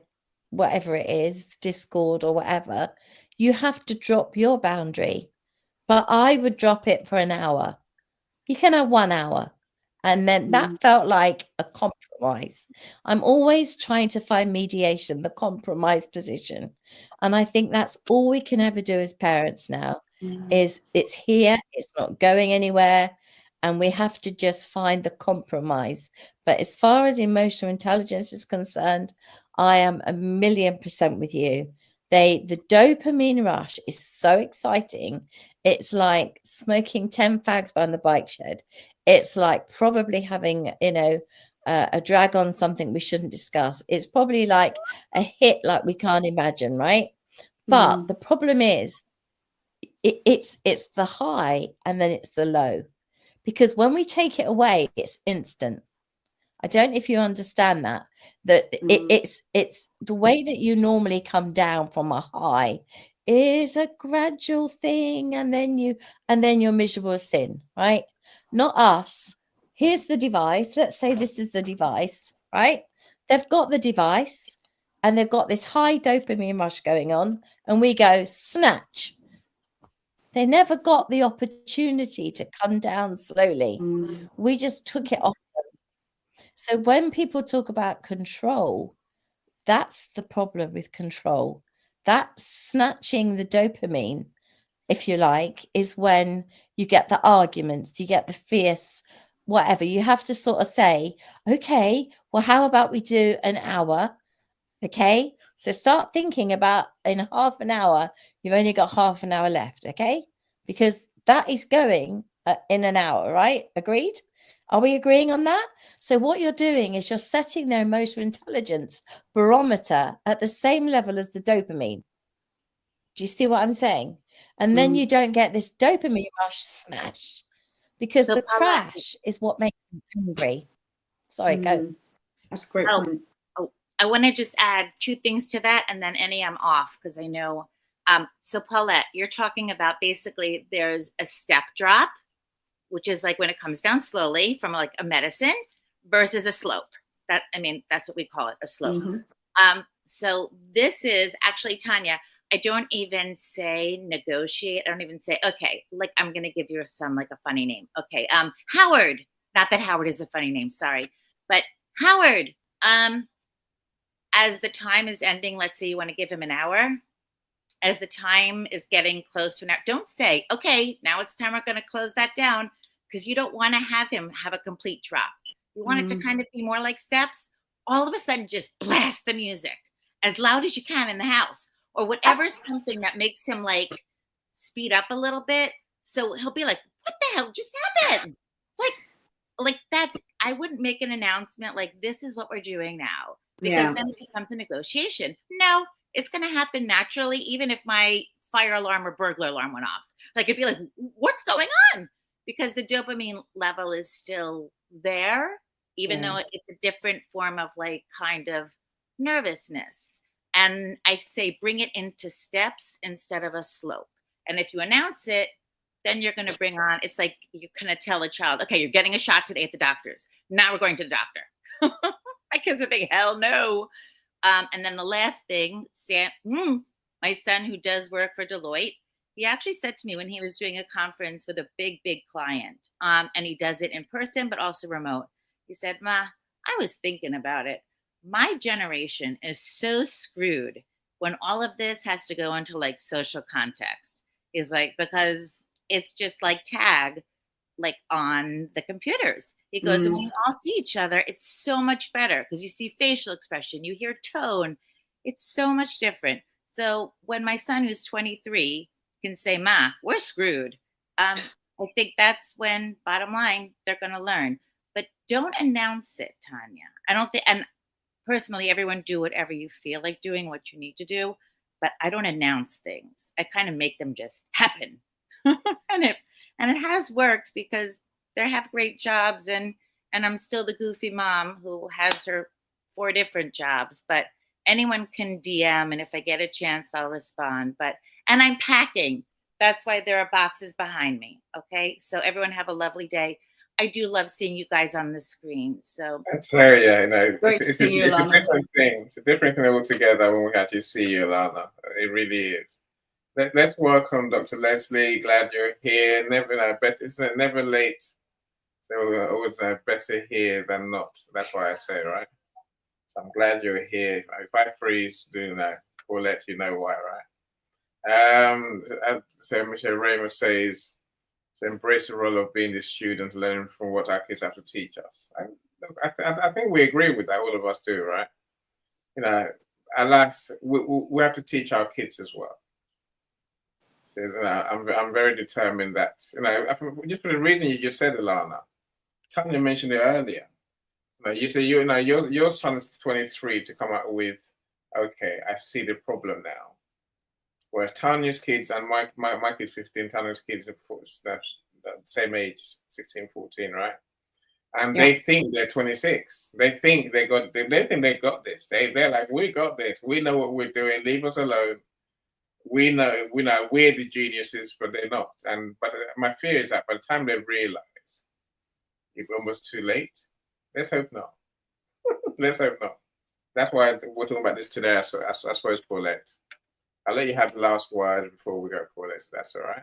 whatever it is, Discord or whatever, you have to drop your boundary. But I would drop it for an hour. You can have 1 hour. And then that felt like a compromise. I'm always trying to find mediation, the compromise position. And I think that's all we can ever do as parents now, is it's here, it's not going anywhere, and we have to just find the compromise. But as far as emotional intelligence is concerned, I am 1,000,000% with you. The dopamine rush is so exciting. It's like smoking 10 fags behind the bike shed. It's like probably having, a drag on something we shouldn't discuss. It's probably like a hit like we can't imagine, right? But the problem is, it's the high and then it's the low. Because when we take it away, it's instant. I don't know if you understand that it's the way that you normally come down from a high is a gradual thing, and then you're miserable as sin, right? Not us. Here's the device. Let's say this is the device, right? They've got the device and they've got this high dopamine rush going on, and we go snatch. They never got the opportunity to come down slowly. We just took it off them. So when people talk about control, that's the problem with control. That snatching the dopamine, if you like, is when you get the arguments, you get the fierce, whatever. You have to sort of say, okay, well, how about we do an hour? Okay, so start thinking about in half an hour, you've only got half an hour left, okay? Because that is going in an hour, right? Agreed? Are we agreeing on that? So what you're doing is you're setting their emotional intelligence barometer at the same level as the dopamine. Do you see what I'm saying? And then you don't get this dopamine rush smash, because the crash is what makes them angry. Sorry, go. That's a great point. I want to just add 2 things to that, and then Annie, I'm off because I know. So Paulette, you're talking about basically there's a step drop, which is like when it comes down slowly from like a medicine versus a slope. That's what we call it, a slope. Mm-hmm. So this is actually, Tanya, I don't even say negotiate. I don't even say, okay, like I'm going to give you like a funny name. Okay. Howard, not that Howard is a funny name, sorry, but Howard, as the time is ending, let's say you want to give him an hour. As the time is getting close to an hour, don't say, okay, now it's time, we're going to close that down, because you don't want to have him have a complete drop. You want it to kind of be more like steps. All of a sudden, just blast the music as loud as you can in the house, or whatever, something that makes him like speed up a little bit. So he'll be like, what the hell just happened? Like that's, I wouldn't make an announcement like, this is what we're doing now, because then it becomes a negotiation. No, it's going to happen naturally, even if my fire alarm or burglar alarm went off. Like, it'd be like, what's going on? Because the dopamine level is still there, even though it's a different form of like kind of nervousness. And I say bring it into steps instead of a slope. And if you announce it, then you're going to bring on, it's like you're going to tell a child, okay, you're getting a shot today at the doctor's. Now we're going to the doctor. My kids are big, hell no. And then the last thing, my son who does work for Deloitte, he actually said to me when he was doing a conference with a big client, and he does it in person, but also remote. He said, Ma, I was thinking about it. My generation is so screwed when all of this has to go into like social context. Is like, because it's just like tag, like on the computers. He goes, and when you all see each other, it's so much better because you see facial expression, you hear tone. It's so much different. So when my son, who's 23, can say, Ma, we're screwed, I think that's when, bottom line, they're going to learn. But don't announce it, Tanya. I don't think, and personally, everyone do whatever you feel like doing, what you need to do. But I don't announce things. I kind of make them just happen. and it has worked because they have great jobs, and I'm still the goofy mom who has her 4 different jobs. But anyone can DM, and if I get a chance, I'll respond. And I'm packing. That's why there are boxes behind me. Okay, so everyone have a lovely day. I do love seeing you guys on the screen. So that's yeah, you know, Great it's to see you, a Alana. different thing. It's a different thing altogether when we actually see you, Alana. It really is. Let's welcome Dr. Leslie. Glad you're here. Never, it's never late. So always better here than not. That's why I say, right? So I'm glad you're here. If I freeze doing that, Paulette, you know why, right? So Michelle Raymer says, to embrace the role of being the student, learning from what our kids have to teach us. I think we agree with that. All of us do, right? You know, alas, we have to teach our kids as well. So, you know, I'm very determined that, you know, just for the reason you just said, Alana, Tanya mentioned it earlier. You say your son is 23 to come out with, okay, I see the problem now. Whereas Tanya's kids and my kid's 15, Tanya's kids are the same age, 16, 14, right? And they think they're 26. They think they got this. They're like, we got this. We know what we're doing. Leave us alone. We know we're the geniuses, but they're not. But my fear is that by the time they realize it's almost too late. Let's hope not. Let's hope not. That's why we're talking about this today, I suppose, Paulette. I'll let you have the last word before we go, Paulette. That's all right.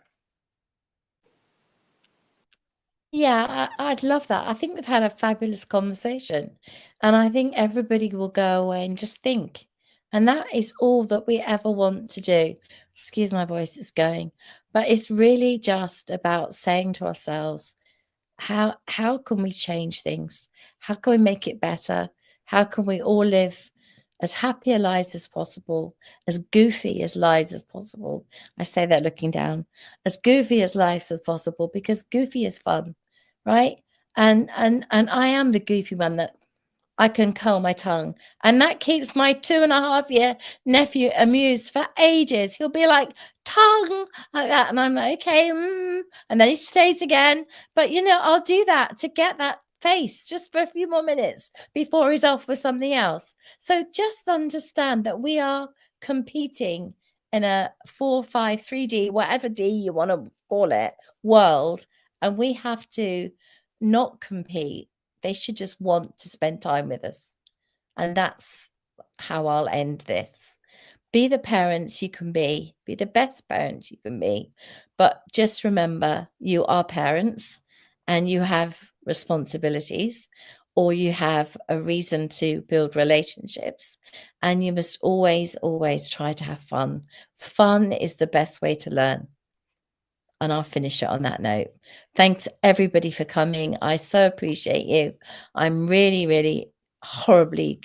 Yeah, I'd love that. I think we've had a fabulous conversation, and I think everybody will go away and just think. And that is all that we ever want to do. Excuse my voice, it's going. But it's really just about saying to ourselves, how can we change things? How can we make it better? How can we all live as happy a lives as possible, as goofy as lives as possible? I say that looking down, as goofy as lives as possible, because goofy is fun, right? And I am the goofy one that I can curl my tongue, and that keeps my 2.5-year nephew amused for ages. He'll be like, tongue, like that, and I'm like, okay, and then he stays again. But I'll do that to get that face just for a few more minutes before he's off with something else. So just understand that we are competing in a 4, 5, 3D, whatever D you want to call it, world, And we have to not compete. They should just want to spend time with us. And that's how I'll end this. Be the parents you can be the best parents you can be. But just remember, you are parents and you have responsibilities, or you have a reason to build relationships. And you must always, always try to have fun. Fun is the best way to learn. And I'll finish it on that note. Thanks everybody for coming. I so appreciate you. I'm really, really horribly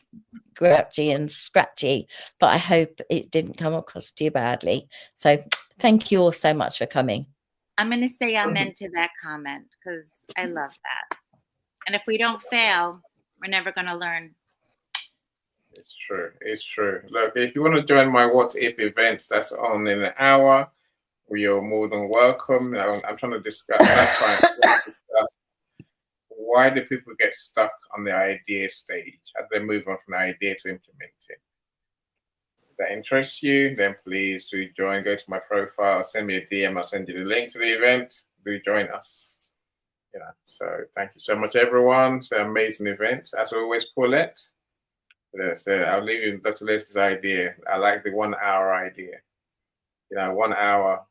grouchy and scratchy, but I hope it didn't come across too badly. So thank you all so much for coming. I'm going to say amen to that comment because I love that. And if we don't fail, we're never going to learn. It's true. It's true. Look, if you want to join my What If event, that's on in an hour. You're more than welcome. I'm trying to discuss why do people get stuck on the idea stage as they move on from the idea to implementing. If that interests you, then please do join. Go to my profile, send me a DM. I'll send you the link to the event. Do join us. So thank you so much, everyone. It's an amazing event. As always, Paulette. So I'll leave you with Dr. Leslie's idea. I like the 1 hour idea. 1 hour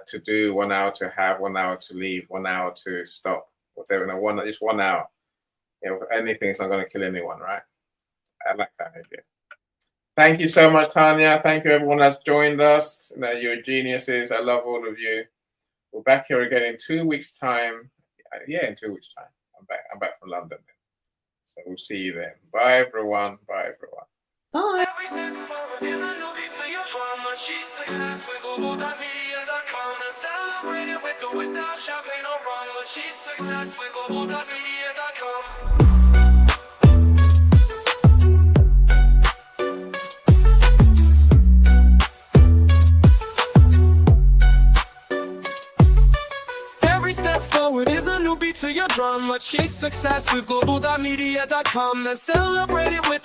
to do, 1 hour to have, 1 hour to leave, 1 hour to stop, whatever. Just 1 hour. Anything is not going to kill anyone, right? I like that idea. Thank you so much, Tanya. Thank you, everyone that's joined us. You're geniuses. I love all of you. We're back here again in 2 weeks' time. Yeah, in 2 weeks' time. I'm back from London. So we'll see you then. Bye, everyone. Bye, everyone. Bye. Global.Media.com and celebrate it with or without champagne or rum. Achieve success with Global.Media.com. Every step forward is a new beat to your drum. Achieve success with Global.Media.com and celebrate it with